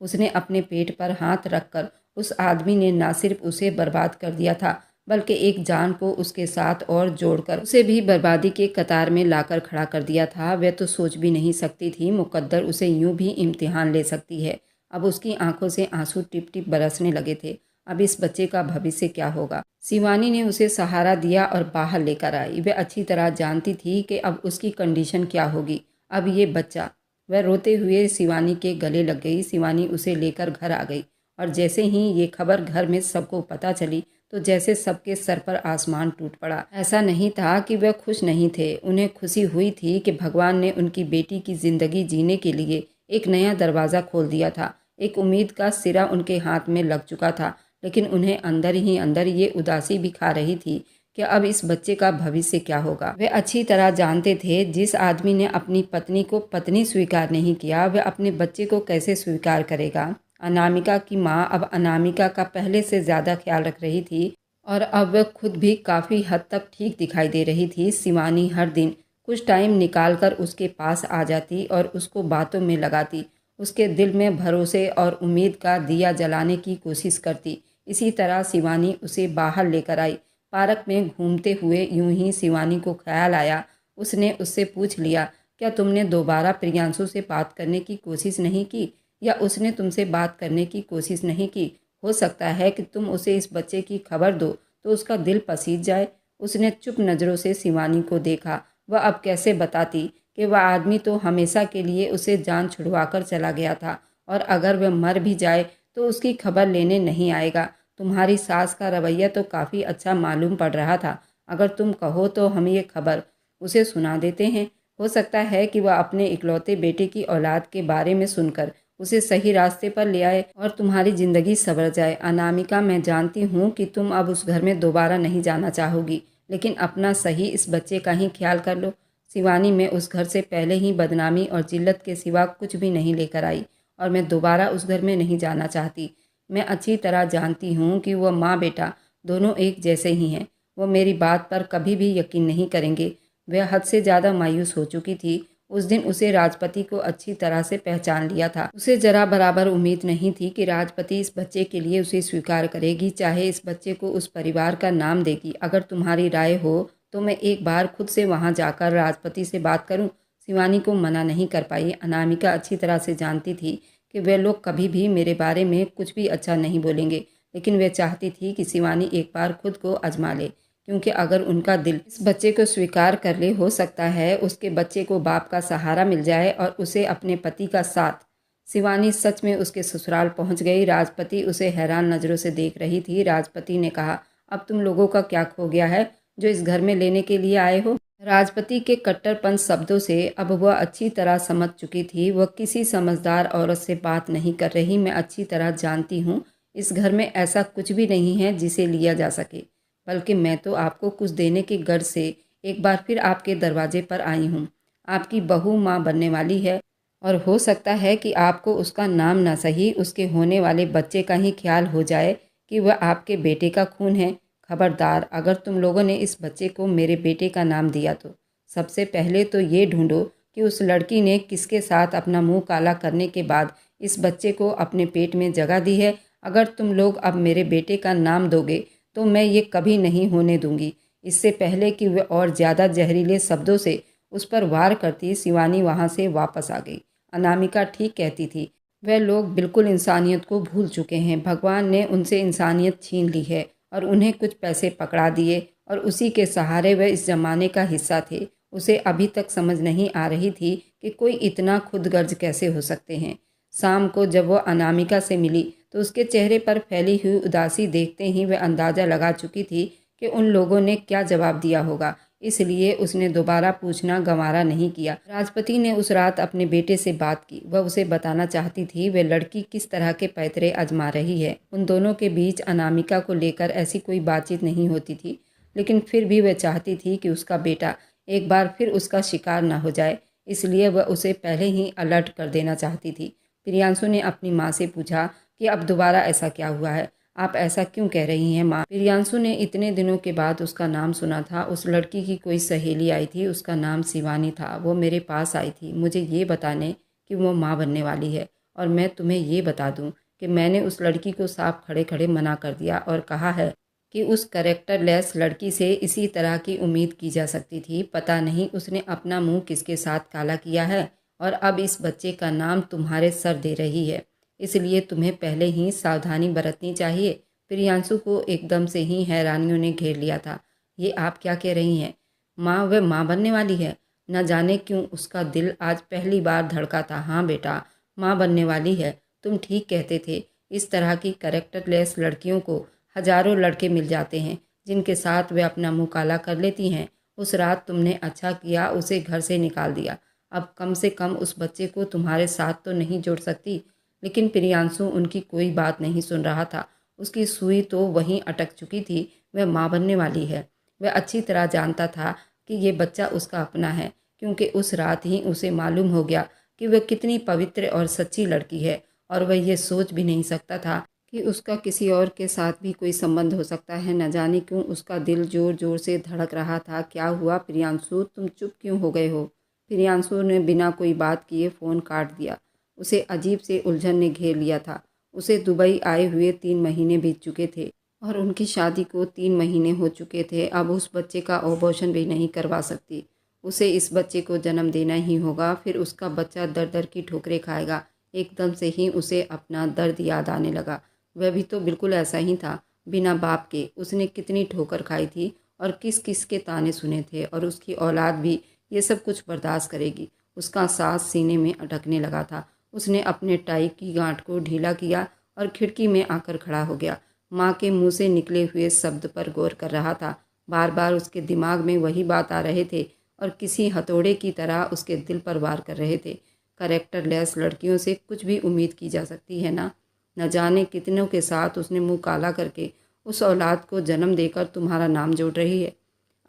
उसने अपने पेट पर हाथ रखकर उस आदमी ने न सिर्फ उसे बर्बाद कर दिया था, बल्कि एक जान को उसके साथ और जोड़कर उसे भी बर्बादी के कतार में लाकर खड़ा कर दिया था। वह तो सोच भी नहीं सकती थी मुकद्दर उसे यूं भी इम्तिहान ले सकती है। अब उसकी आंखों से आंसू टिप टिप बरसने लगे थे। अब इस बच्चे का भविष्य क्या होगा? शिवानी ने उसे सहारा दिया और बाहर लेकर आई। वह अच्छी तरह जानती थी कि अब उसकी कंडीशन क्या होगी। अब ये बच्चा, वह रोते हुए शिवानी के गले लग गई। शिवानी उसे लेकर घर आ गई और जैसे ही ये खबर घर में सबको पता चली तो जैसे सबके सर पर आसमान टूट पड़ा। ऐसा नहीं था कि वह खुश नहीं थे, उन्हें खुशी हुई थी कि भगवान ने उनकी बेटी की ज़िंदगी जीने के लिए एक नया दरवाज़ा खोल दिया था। एक उम्मीद का सिरा उनके हाथ में लग चुका था, लेकिन उन्हें अंदर ही अंदर ये उदासी भी खा रही थी कि अब इस बच्चे का भविष्य क्या होगा। वे अच्छी तरह जानते थे जिस आदमी ने अपनी पत्नी को पत्नी स्वीकार नहीं किया, वह अपने बच्चे को कैसे स्वीकार करेगा। अनामिका की माँ अब अनामिका का पहले से ज़्यादा ख्याल रख रही थी और अब वह खुद भी काफ़ी हद तक ठीक दिखाई दे रही थी। शिवानी हर दिन कुछ टाइम निकालकर उसके पास आ जाती और उसको बातों में लगाती, उसके दिल में भरोसे और उम्मीद का दिया जलाने की कोशिश करती। इसी तरह शिवानी उसे बाहर लेकर आई। पार्क में घूमते हुए यूं ही शिवानी को ख्याल आया। उसने उससे पूछ लिया, क्या तुमने दोबारा प्रियांशु से बात करने की कोशिश नहीं की, या उसने तुमसे बात करने की कोशिश नहीं की? हो सकता है कि तुम उसे इस बच्चे की खबर दो तो उसका दिल पसीज जाए। उसने चुप नज़रों से शिवानी को देखा। वह अब कैसे बताती कि वह आदमी तो हमेशा के लिए उसे जान छुड़वा कर चला गया था और अगर वह मर भी जाए तो उसकी खबर लेने नहीं आएगा। तुम्हारी सास का रवैया तो काफ़ी अच्छा मालूम पड़ रहा था। अगर तुम कहो तो हम ये खबर उसे सुना देते हैं। हो सकता है कि वह अपने इकलौते बेटे की औलाद के बारे में सुनकर उसे सही रास्ते पर ले आए और तुम्हारी ज़िंदगी संवर जाए। अनामिका, मैं जानती हूँ कि तुम अब उस घर में दोबारा नहीं जाना चाहोगी, लेकिन अपना सही इस बच्चे का ही ख्याल कर लो। शिवानी, मैं उस घर से पहले ही बदनामी और जिल्लत के सिवा कुछ भी नहीं लेकर आई और मैं दोबारा उस घर में नहीं जाना चाहती। मैं अच्छी तरह जानती हूँ कि वह माँ बेटा दोनों एक जैसे ही हैं। वो मेरी बात पर कभी भी यकीन नहीं करेंगे। वह हद से ज़्यादा मायूस हो चुकी थी। उस दिन उसे राजपति को अच्छी तरह से पहचान लिया था। उसे जरा बराबर उम्मीद नहीं थी कि राजपति इस बच्चे के लिए उसे स्वीकार करेगी, चाहे इस बच्चे को उस परिवार का नाम देगी। अगर तुम्हारी राय हो तो मैं एक बार खुद से वहां जाकर राजपति से बात करूं। शिवानी को मना नहीं कर पाई। अनामिका अच्छी तरह से जानती थी कि वे लोग कभी भी मेरे बारे में कुछ भी अच्छा नहीं बोलेंगे, लेकिन वे चाहती थी कि शिवानी एक बार खुद को आजमा ले, क्योंकि अगर उनका दिल इस बच्चे को स्वीकार कर ले, हो सकता है उसके बच्चे को बाप का सहारा मिल जाए और उसे अपने पति का साथ। शिवानी सच में उसके ससुराल पहुंच गई। राजपति उसे हैरान नज़रों से देख रही थी। राजपति ने कहा, अब तुम लोगों का क्या खो गया है जो इस घर में लेने के लिए आए हो? राजपति के कट्टरपंथ शब्दों से अब वह अच्छी तरह समझ चुकी थी। वह किसी समझदार औरत से बात नहीं कर रही। मैं अच्छी तरह जानती हूँ इस घर में ऐसा कुछ भी नहीं है जिसे लिया जा सके, बल्कि मैं तो आपको कुछ देने की गर्ज से एक बार फिर आपके दरवाजे पर आई हूँ। आपकी बहू माँ बनने वाली है और हो सकता है कि आपको उसका नाम ना सही उसके होने वाले बच्चे का ही ख्याल हो जाए कि वह आपके बेटे का खून है। खबरदार, अगर तुम लोगों ने इस बच्चे को मेरे बेटे का नाम दिया तो सबसे पहले तो ये ढूंढो कि उस लड़की ने किसके साथ अपना मुंह काला करने के बाद इस बच्चे को अपने पेट में जगह दी है। अगर तुम लोग अब मेरे बेटे का नाम दोगे तो मैं ये कभी नहीं होने दूंगी। इससे पहले कि वह और ज़्यादा जहरीले शब्दों से उस पर वार करती, शिवानी वहाँ से वापस आ गई। अनामिका ठीक कहती थी, वह लोग बिल्कुल इंसानियत को भूल चुके हैं। भगवान ने उनसे इंसानियत छीन ली है और उन्हें कुछ पैसे पकड़ा दिए और उसी के सहारे वह इस ज़माने का हिस्सा थे। उसे अभी तक समझ नहीं आ रही थी कि कोई इतना खुदगर्ज कैसे हो सकते हैं। शाम को जब वह अनामिका से मिली तो उसके चेहरे पर फैली हुई उदासी देखते ही वह अंदाज़ा लगा चुकी थी कि उन लोगों ने क्या जवाब दिया होगा। इसलिए उसने दोबारा पूछना गंवारा नहीं किया। राजपति ने उस रात अपने बेटे से बात की। वह उसे बताना चाहती थी वह लड़की किस तरह के पैतरे आजमा रही है। उन दोनों के बीच अनामिका को लेकर ऐसी कोई बातचीत नहीं होती थी। लेकिन फिर भी वह चाहती थी कि उसका बेटा एक बार फिर उसका शिकार न हो जाए, इसलिए वह उसे पहले ही अलर्ट कर देना चाहती थी। प्रियांशु ने अपनी माँ से पूछा कि अब दोबारा ऐसा क्या हुआ है? आप ऐसा क्यों कह रही हैं माँ? प्रियांशु ने इतने दिनों के बाद उसका नाम सुना था। उस लड़की की कोई सहेली आई थी, उसका नाम शिवानी था। वो मेरे पास आई थी मुझे ये बताने कि वो माँ बनने वाली है। और मैं तुम्हें ये बता दूँ कि मैंने उस लड़की को साफ खड़े खड़े मना कर दिया और कहा है कि उस कैरेक्टरलेस लड़की से इसी तरह की उम्मीद की जा सकती थी। पता नहीं उसने अपना मुंह किसके साथ काला किया है और अब इस बच्चे का नाम तुम्हारे सर दे रही है। इसलिए तुम्हें पहले ही सावधानी बरतनी चाहिए। प्रियांशु को एकदम से ही हैरानियों ने घेर लिया था। ये आप क्या कह रही हैं माँ? वह माँ बनने वाली है? न जाने क्यों उसका दिल आज पहली बार धड़का था। हाँ बेटा, माँ बनने वाली है। तुम ठीक कहते थे। इस तरह की कैरेक्टरलेस लड़कियों को हजारों लड़के मिल जाते हैं जिनके साथ वे अपना मुंह काला कर लेती हैं। उस रात तुमने अच्छा किया उसे घर से निकाल दिया। अब कम से कम उस बच्चे को तुम्हारे साथ तो नहीं जोड़ सकती। लेकिन प्रियांशु उनकी कोई बात नहीं सुन रहा था। उसकी सुई तो वहीं अटक चुकी थी। वह माँ बनने वाली है। वह अच्छी तरह जानता था कि ये बच्चा उसका अपना है, क्योंकि उस रात ही उसे मालूम हो गया कि वह कितनी पवित्र और सच्ची लड़की है। और वह ये सोच भी नहीं सकता था कि उसका किसी और के साथ भी कोई संबंध हो सकता है। न जाने क्यों उसका दिल जोर जोर से धड़क रहा था। क्या हुआ प्रियांशु, तुम चुप क्यों हो गए हो? प्रियांशु ने बिना कोई बात किए फ़ोन काट दिया। उसे अजीब से उलझन ने घेर लिया था। उसे दुबई आए हुए 3 महीने बीत चुके थे और उनकी शादी को 3 महीने हो चुके थे। अब उस बच्चे का अबॉर्शन भी नहीं करवा सकती। उसे इस बच्चे को जन्म देना ही होगा। फिर उसका बच्चा दर दर की ठोकरें खाएगा। एकदम से ही उसे अपना दर्द याद आने लगा। वह भी तो बिल्कुल ऐसा ही था। बिना बाप के उसने कितनी ठोकर खाई थी और किस किस के ताने सुने थे, और उसकी औलाद भी ये सब कुछ बर्दाश्त करेगी। उसका सांस सीने में अटकने लगा था। उसने अपने टाई की गांठ को ढीला किया और खिड़की में आकर खड़ा हो गया। माँ के मुंह से निकले हुए शब्द पर गौर कर रहा था। बार बार उसके दिमाग में वही बात आ रहे थे और किसी हथौड़े की तरह उसके दिल पर वार कर रहे थे। कैरेक्टरलेस लड़कियों से कुछ भी उम्मीद की जा सकती है ना? न जाने कितनों के साथ उसने मुंह काला करके उस औलाद को जन्म देकर तुम्हारा नाम जोड़ रही है।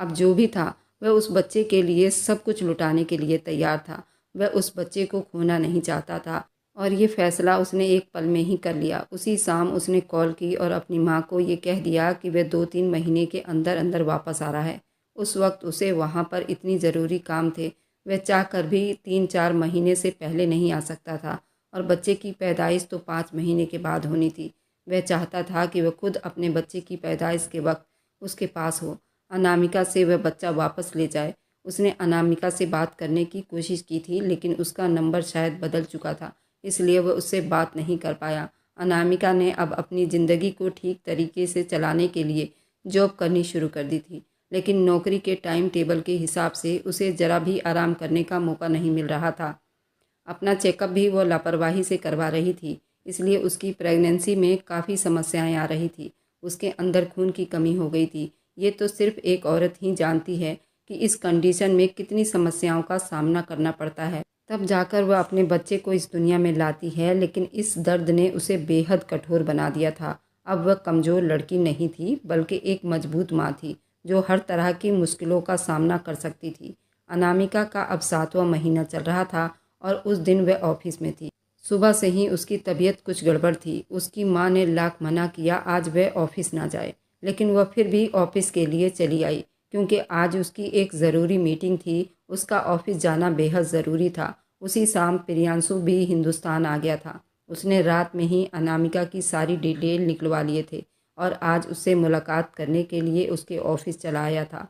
अब जो भी था, वह उस बच्चे के लिए सब कुछ लुटाने के लिए तैयार था। वह उस बच्चे को खोना नहीं चाहता था और ये फैसला उसने एक पल में ही कर लिया। उसी शाम उसने कॉल की और अपनी माँ को ये कह दिया कि वह 2-3 महीने के अंदर अंदर वापस आ रहा है। उस वक्त उसे वहाँ पर इतनी ज़रूरी काम थे। वह चाह कर भी 3-4 महीने से पहले नहीं आ सकता था और बच्चे की पैदाइश तो 5 महीने के बाद होनी थी। वह चाहता था कि वह खुद अपने बच्चे की पैदाइश के वक्त उसके पास हो। अनामिका से वह बच्चा वापस ले जाए। उसने अनामिका से बात करने की कोशिश की थी, लेकिन उसका नंबर शायद बदल चुका था, इसलिए वह उससे बात नहीं कर पाया। अनामिका ने अब अपनी ज़िंदगी को ठीक तरीके से चलाने के लिए जॉब करनी शुरू कर दी थी, लेकिन नौकरी के टाइम टेबल के हिसाब से उसे ज़रा भी आराम करने का मौका नहीं मिल रहा था। अपना चेकअप भी वो लापरवाही से करवा रही थी, इसलिए उसकी प्रेगनेंसी में काफ़ी समस्याएं आ रही थी। उसके अंदर खून की कमी हो गई थी। ये तो सिर्फ एक औरत ही जानती है कि इस कंडीशन में कितनी समस्याओं का सामना करना पड़ता है। तब जाकर वह अपने बच्चे को इस दुनिया में लाती है, लेकिन इस दर्द ने उसे बेहद कठोर बना दिया था। अब वह कमज़ोर लड़की नहीं थी, बल्कि एक मजबूत माँ थी जो हर तरह की मुश्किलों का सामना कर सकती थी। अनामिका का अब 7वां महीना चल रहा था और उस दिन वह ऑफिस में थी। सुबह से ही उसकी तबीयत कुछ गड़बड़ थी। उसकी माँ ने लाख मना किया आज वह ऑफिस ना जाए, लेकिन वह फिर भी ऑफिस के लिए चली आई, क्योंकि आज उसकी एक ज़रूरी मीटिंग थी। उसका ऑफिस जाना बेहद ज़रूरी था। उसी शाम प्रियांशु भी हिंदुस्तान आ गया था। उसने रात में ही अनामिका की सारी डिटेल निकलवा लिए थे और आज उससे मुलाकात करने के लिए उसके ऑफिस चला आया था।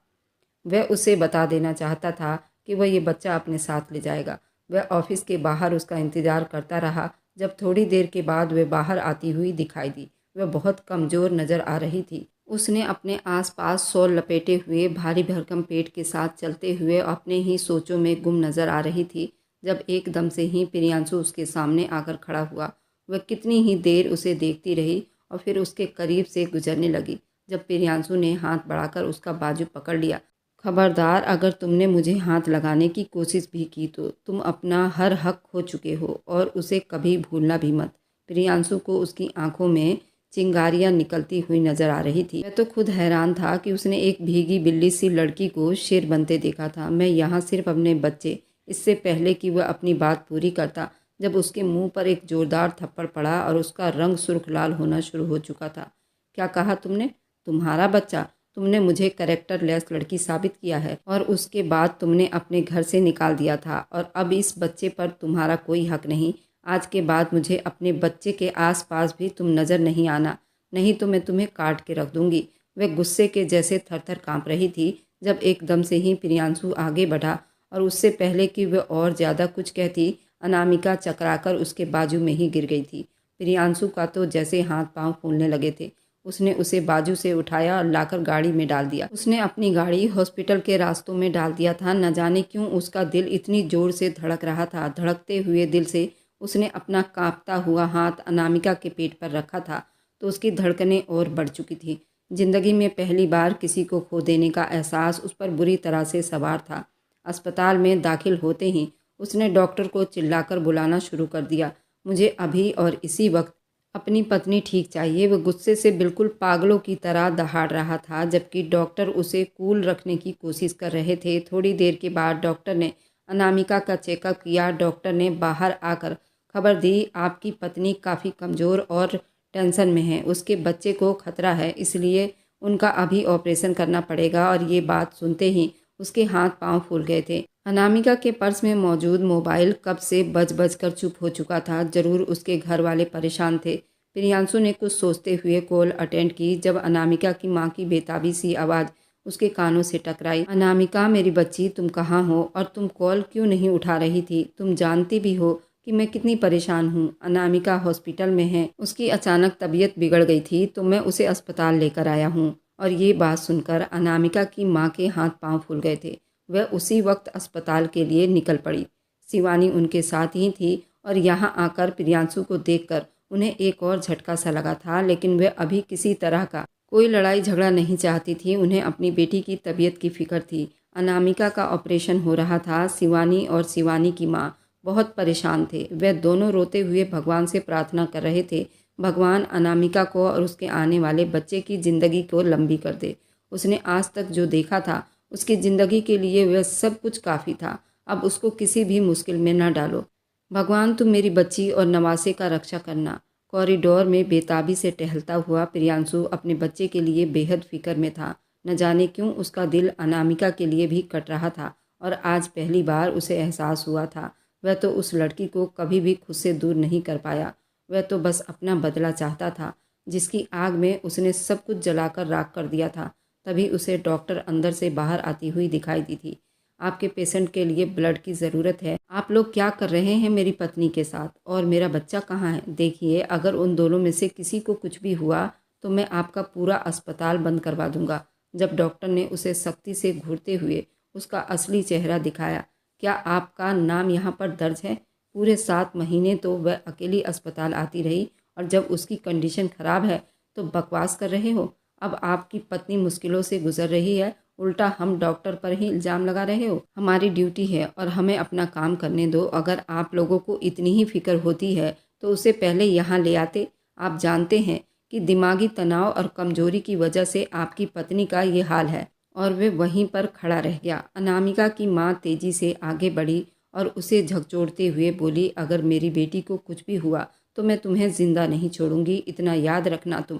वह उसे बता देना चाहता था कि वह ये बच्चा अपने साथ ले जाएगा। वह ऑफिस के बाहर उसका इंतज़ार करता रहा। जब थोड़ी देर के बाद वह बाहर आती हुई दिखाई दी। वह बहुत कमज़ोर नज़र आ रही थी। उसने अपने आसपास शॉल लपेटे हुए भारी भरकम पेट के साथ चलते हुए अपने ही सोचों में गुम नज़र आ रही थी, जब एकदम से ही प्रियांशु उसके सामने आकर खड़ा हुआ। वह कितनी ही देर उसे देखती रही और फिर उसके करीब से गुजरने लगी। जब प्रियांशु ने हाथ बढ़ाकर उसका बाजू पकड़ लिया, खबरदार, अगर तुमने मुझे हाथ लगाने की कोशिश भी की तो तुम अपना हर हक खो चुके हो और उसे कभी भूलना भी मत। प्रियांशु को उसकी आंखों में चिंगारियां निकलती हुई नजर आ रही थी। मैं तो खुद हैरान था कि उसने एक भीगी बिल्ली सी लड़की को शेर बनते देखा था। मैं यहाँ सिर्फ अपने बच्चे, इससे पहले कि वह अपनी बात पूरी करता, जब उसके मुंह पर एक जोरदार थप्पड़ पड़ा और उसका रंग सुर्ख लाल होना शुरू हो चुका था। क्या कहा तुमने? तुम्हारा बच्चा? तुमने मुझे कैरेक्टर लेस लड़की साबित किया है और उसके बाद तुमने अपने घर से निकाल दिया था, और अब इस बच्चे पर तुम्हारा कोई हक नहीं। आज के बाद मुझे अपने बच्चे के आसपास भी तुम नज़र नहीं आना, नहीं तो मैं तुम्हें काट के रख दूंगी। वह गुस्से के जैसे थर-थर कांप रही थी जब एकदम से ही प्रियांशु आगे बढ़ा और उससे पहले कि वह और ज़्यादा कुछ कहती, अनामिका चकराकर उसके बाजू में ही गिर गई थी। प्रियांशु का तो जैसे हाथ पांव फूलने लगे थे। उसने उसे बाजू से उठाया और लाकर गाड़ी में डाल दिया। उसने अपनी गाड़ी हॉस्पिटल के रास्तों में डाल दिया था। न जाने क्यों उसका दिल इतनी जोर से धड़क रहा था। धड़कते हुए दिल से उसने अपना कांपता हुआ हाथ अनामिका के पेट पर रखा था तो उसकी धड़कनें और बढ़ चुकी थी। जिंदगी में पहली बार किसी को खो देने का एहसास उस पर बुरी तरह से सवार था। अस्पताल में दाखिल होते ही उसने डॉक्टर को चिल्लाकर बुलाना शुरू कर दिया। मुझे अभी और इसी वक्त अपनी पत्नी ठीक चाहिए। वह गुस्से से बिल्कुल पागलों की तरह दहाड़ रहा था, जबकि डॉक्टर उसे कूल रखने की कोशिश कर रहे थे। थोड़ी देर के बाद डॉक्टर ने अनामिका का चेकअप किया। डॉक्टर ने बाहर आकर खबर दी, आपकी पत्नी काफ़ी कमज़ोर और टेंशन में है। उसके बच्चे को खतरा है, इसलिए उनका अभी ऑपरेशन करना पड़ेगा। और ये बात सुनते ही उसके हाथ पांव फूल गए थे। अनामिका के पर्स में मौजूद मोबाइल कब से बज बज कर चुप हो चुका था। जरूर उसके घर वाले परेशान थे। प्रियांशु ने कुछ सोचते हुए कॉल अटेंड की जब अनामिका की माँ की बेताबी सी आवाज़ उसके कानों से टकराई। अनामिका मेरी बच्ची, तुम कहाँ हो और तुम कॉल क्यों नहीं उठा रही थी? तुम जानती भी हो कि मैं कितनी परेशान हूँ। अनामिका हॉस्पिटल में है, उसकी अचानक तबीयत बिगड़ गई थी तो मैं उसे अस्पताल लेकर आया हूँ। और ये बात सुनकर अनामिका की माँ के हाथ पांव फूल गए थे। वह उसी वक्त अस्पताल के लिए निकल पड़ी। शिवानी उनके साथ ही थी और यहाँ आकर प्रियांशु को देखकर उन्हें एक और झटका सा लगा था, लेकिन वह अभी किसी तरह का कोई लड़ाई झगड़ा नहीं चाहती थी। उन्हें अपनी बेटी की तबीयत की फिक्र थी। अनामिका का ऑपरेशन हो रहा था। शिवानी और शिवानी की माँ बहुत परेशान थे। वह दोनों रोते हुए भगवान से प्रार्थना कर रहे थे, भगवान अनामिका को और उसके आने वाले बच्चे की ज़िंदगी को लंबी कर दे। उसने आज तक जो देखा था उसकी ज़िंदगी के लिए वह सब कुछ काफ़ी था। अब उसको किसी भी मुश्किल में न डालो। भगवान तुम मेरी बच्ची और नवासे का रक्षा करना। कॉरिडोर में बेताबी से टहलता हुआ प्रियांशु अपने बच्चे के लिए बेहद फिक्र में था। न जाने क्यों उसका दिल अनामिका के लिए भी कट रहा था और आज पहली बार उसे एहसास हुआ था वह तो उस लड़की को कभी भी खुद से दूर नहीं कर पाया। वह तो बस अपना बदला चाहता था, जिसकी आग में उसने सब कुछ जलाकर राख कर दिया था। तभी उसे डॉक्टर अंदर से बाहर आती हुई दिखाई दी थी। आपके पेशेंट के लिए ब्लड की ज़रूरत है। आप लोग क्या कर रहे हैं मेरी पत्नी के साथ? और मेरा बच्चा कहाँ है? देखिए, अगर उन दोनों में से किसी को कुछ भी हुआ तो मैं आपका पूरा अस्पताल बंद करवा दूंगा। जब डॉक्टर ने उसे सख्ती से घूरते हुए उसका असली चेहरा दिखाया, क्या आपका नाम यहाँ पर दर्ज है? पूरे 7 महीने तो वह अकेली अस्पताल आती रही और जब उसकी कंडीशन ख़राब है तो बकवास कर रहे हो। अब आपकी पत्नी मुश्किलों से गुजर रही है, उल्टा हम डॉक्टर पर ही इल्ज़ाम लगा रहे हो। हमारी ड्यूटी है और हमें अपना काम करने दो। अगर आप लोगों को इतनी ही फिक्र होती है तो उसे पहले यहाँ ले आते। आप जानते हैं कि दिमागी तनाव और कमजोरी की वजह से आपकी पत्नी का ये हाल है। और वे वहीं पर खड़ा रह गया। अनामिका की माँ तेजी से आगे बढ़ी और उसे झकझोरते हुए बोली, अगर मेरी बेटी को कुछ भी हुआ तो मैं तुम्हें जिंदा नहीं छोड़ूंगी, इतना याद रखना तुम।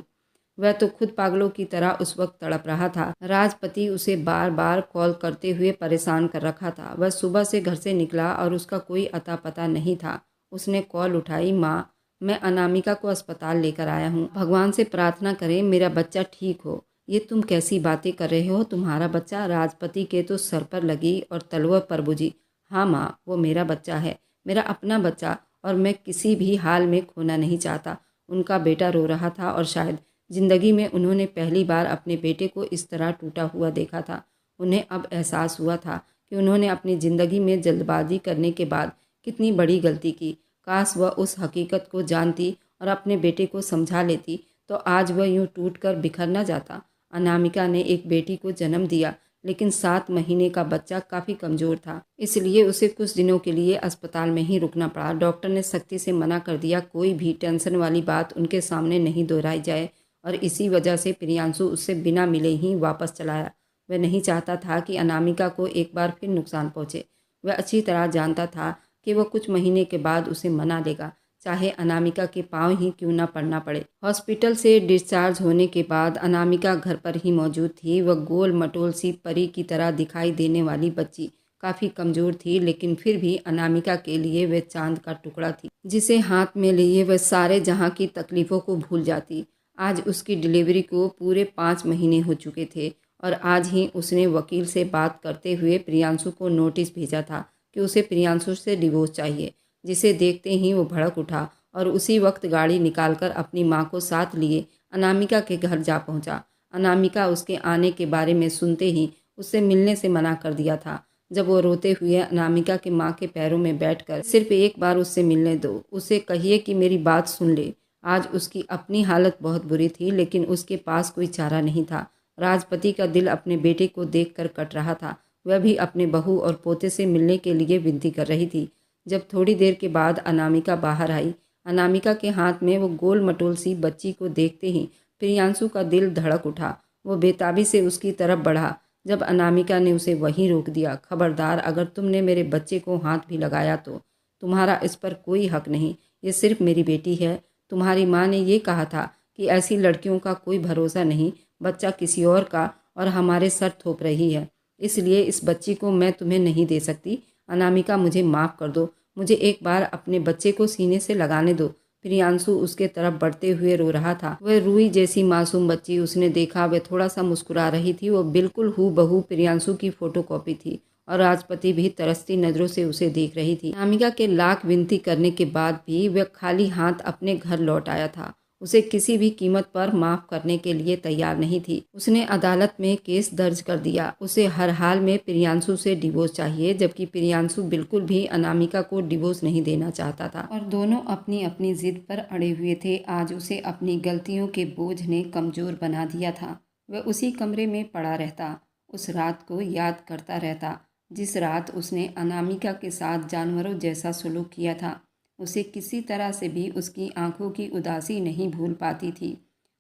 वह तो खुद पागलों की तरह उस वक्त तड़प रहा था। राजपति उसे बार बार कॉल करते हुए परेशान कर रखा था। वह सुबह से घर से निकला और उसका कोई अता पता नहीं था। उसने कॉल उठाई, माँ मैं अनामिका को अस्पताल लेकर आया हूँ, भगवान से प्रार्थना करें मेरा बच्चा ठीक हो। ये तुम कैसी बातें कर रहे हो? तुम्हारा बच्चा? राजपति के तो सर पर लगी और तलवा पर बुझी। हाँ माँ, वो मेरा बच्चा है, मेरा अपना बच्चा, और मैं किसी भी हाल में खोना नहीं चाहता। उनका बेटा रो रहा था और शायद जिंदगी में उन्होंने पहली बार अपने बेटे को इस तरह टूटा हुआ देखा था। उन्हें अब एहसास हुआ था कि उन्होंने अपनी ज़िंदगी में जल्दबाजी करने के बाद कितनी बड़ी गलती की। काश वह उस हकीकत को जानती और अपने बेटे को समझा लेती तो आज वह यूं टूट कर बिखर न जाता। अनामिका ने एक बेटी को जन्म दिया, लेकिन 7 महीने का बच्चा काफ़ी कमज़ोर था, इसलिए उसे कुछ दिनों के लिए अस्पताल में ही रुकना पड़ा। डॉक्टर ने सख्ती से मना कर दिया, कोई भी टेंशन वाली बात उनके सामने नहीं दोहराई जाए, और इसी वजह से प्रियांशु उससे बिना मिले ही वापस चला आया। वह नहीं चाहता था कि अनामिका को एक बार फिर नुकसान पहुँचे। वह अच्छी तरह जानता था कि वह कुछ महीने के बाद उसे मना लेगा, चाहे अनामिका के पाँव ही क्यों न पड़ना पड़े। हॉस्पिटल से डिस्चार्ज होने के बाद अनामिका घर पर ही मौजूद थी। वह गोल मटोल सी परी की तरह दिखाई देने वाली बच्ची काफ़ी कमज़ोर थी, लेकिन फिर भी अनामिका के लिए वह चांद का टुकड़ा थी, जिसे हाथ में लिए वह सारे जहाँ की तकलीफ़ों को भूल जाती। आज उसकी डिलीवरी को पूरे 5 महीने हो चुके थे और आज ही उसने वकील से बात करते हुए प्रियांशु को नोटिस भेजा था कि उसे प्रियांशु से डिवोर्स चाहिए, जिसे देखते ही वो भड़क उठा और उसी वक्त गाड़ी निकालकर अपनी माँ को साथ लिए अनामिका के घर जा पहुँचा। अनामिका उसके आने के बारे में सुनते ही उससे मिलने से मना कर दिया था। जब वो रोते हुए अनामिका के माँ के पैरों में बैठकर, सिर्फ एक बार उससे मिलने दो, उसे कहिए कि मेरी बात सुन ले। आज उसकी अपनी हालत बहुत बुरी थी, लेकिन उसके पास कोई चारा नहीं था। राजपति का दिल अपने बेटे को देखकर कट रहा था। वह भी अपने बहू और पोते से मिलने के लिए विनती कर रही थी। जब थोड़ी देर के बाद अनामिका बाहर आई, अनामिका के हाथ में वो गोल मटोल सी बच्ची को देखते ही प्रियांशु का दिल धड़क उठा। वो बेताबी से उसकी तरफ बढ़ा। जब अनामिका ने उसे वहीं रोक दिया, खबरदार, अगर तुमने मेरे बच्चे को हाथ भी लगाया तो तुम्हारा इस पर कोई हक नहीं। ये सिर्फ मेरी बेटी है। तुम्हारी माँ ने ये कहा था कि ऐसी लड़कियों का कोई भरोसा नहीं। बच्चा किसी और का और हमारे सर थोप रही है, इसलिए इस बच्ची को मैं तुम्हें नहीं दे सकती। अनामिका, मुझे माफ़ कर दो। मुझे एक बार अपने बच्चे को सीने से लगाने दो। प्रियांशु उसके तरफ बढ़ते हुए रो रहा था। वह रूई जैसी मासूम बच्ची उसने देखा। वह थोड़ा सा मुस्कुरा रही थी। वो बिल्कुल हूबहू प्रियांशु की फोटोकॉपी थी और राजपति भी तरसती नज़रों से उसे देख रही थी। अनामिका के लाख विनती करने के बाद भी वह खाली हाथ अपने घर लौट आया था। उसे किसी भी कीमत पर माफ़ करने के लिए तैयार नहीं थी। उसने अदालत में केस दर्ज कर दिया। उसे हर हाल में प्रियांशु से डिवोर्स चाहिए, जबकि प्रियांशु बिल्कुल भी अनामिका को डिवोर्स नहीं देना चाहता था और दोनों अपनी अपनी जिद पर अड़े हुए थे। आज उसे अपनी गलतियों के बोझ ने कमज़ोर बना दिया था। वह उसी कमरे में पड़ा रहता, उस रात को याद करता रहता जिस रात उसने अनामिका के साथ जानवरों जैसा सलूक किया था। उसे किसी तरह से भी उसकी आंखों की उदासी नहीं भूल पाती थी।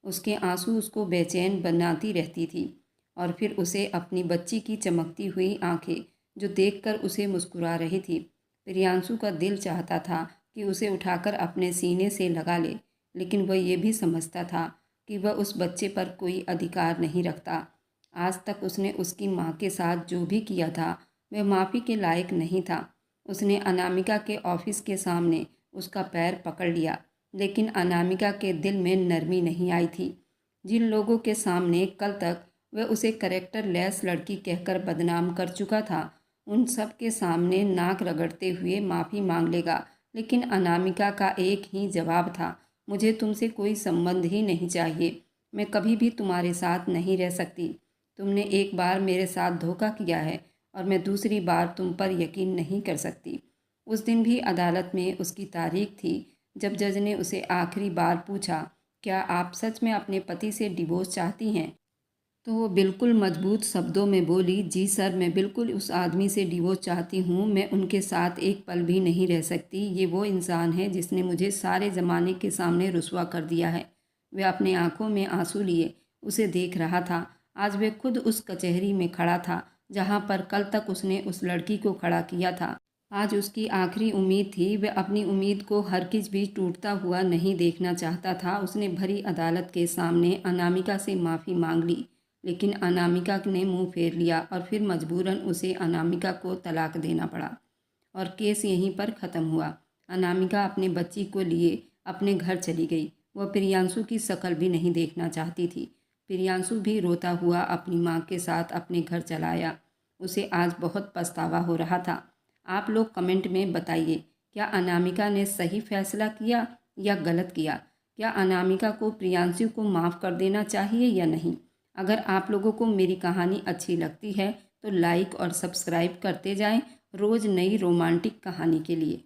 उसके आंसू उसको बेचैन बनाती रहती थी। और फिर उसे अपनी बच्ची की चमकती हुई आंखें जो देखकर उसे मुस्कुरा रही थी। प्रियांशु का दिल चाहता था कि उसे उठाकर अपने सीने से लगा ले, लेकिन वह ये भी समझता था कि वह उस बच्चे पर कोई अधिकार नहीं रखता। आज तक उसने उसकी माँ के साथ जो भी किया था वह माफ़ी के लायक नहीं था। उसने अनामिका के ऑफिस के सामने उसका पैर पकड़ लिया, लेकिन अनामिका के दिल में नरमी नहीं आई थी। जिन लोगों के सामने कल तक वह उसे कैरेक्टर लेस लड़की कहकर बदनाम कर चुका था, उन सब के सामने नाक रगड़ते हुए माफ़ी मांग लेगा। लेकिन अनामिका का एक ही जवाब था, मुझे तुमसे कोई संबंध ही नहीं चाहिए। मैं कभी भी तुम्हारे साथ नहीं रह सकती। तुमने एक बार मेरे साथ धोखा किया है और मैं दूसरी बार तुम पर यकीन नहीं कर सकती। उस दिन भी अदालत में उसकी तारीख थी जब जज ने उसे आखिरी बार पूछा, क्या आप सच में अपने पति से डिवोर्स चाहती हैं? तो वो बिल्कुल मजबूत शब्दों में बोली, जी सर, मैं बिल्कुल उस आदमी से डिवोर्स चाहती हूँ। मैं उनके साथ एक पल भी नहीं रह सकती। ये वो इंसान है जिसने मुझे सारे ज़माने के सामने रुसवा कर दिया है। वह अपने आंखों में आंसू लिए उसे देख रहा था। आज वह खुद उस कचहरी में खड़ा था जहाँ पर कल तक उसने उस लड़की को खड़ा किया था। आज उसकी आखिरी उम्मीद थी। वह अपनी उम्मीद को हरगिज़ भी टूटता हुआ नहीं देखना चाहता था। उसने भरी अदालत के सामने अनामिका से माफ़ी मांग ली, लेकिन अनामिका ने मुंह फेर लिया और फिर मजबूरन उसे अनामिका को तलाक देना पड़ा और केस यहीं पर ख़त्म हुआ। अनामिका अपने बच्ची को लिए अपने घर चली गई। वह प्रियांशु की शक्ल भी नहीं देखना चाहती थी। प्रियांशु भी रोता हुआ अपनी माँ के साथ अपने घर चला आया। उसे आज बहुत पछतावा हो रहा था। आप लोग कमेंट में बताइए, क्या अनामिका ने सही फैसला किया या गलत किया? क्या अनामिका को प्रियांशु को माफ़ कर देना चाहिए या नहीं? अगर आप लोगों को मेरी कहानी अच्छी लगती है तो लाइक और सब्सक्राइब करते जाएं, रोज़ नई रोमांटिक कहानी के लिए।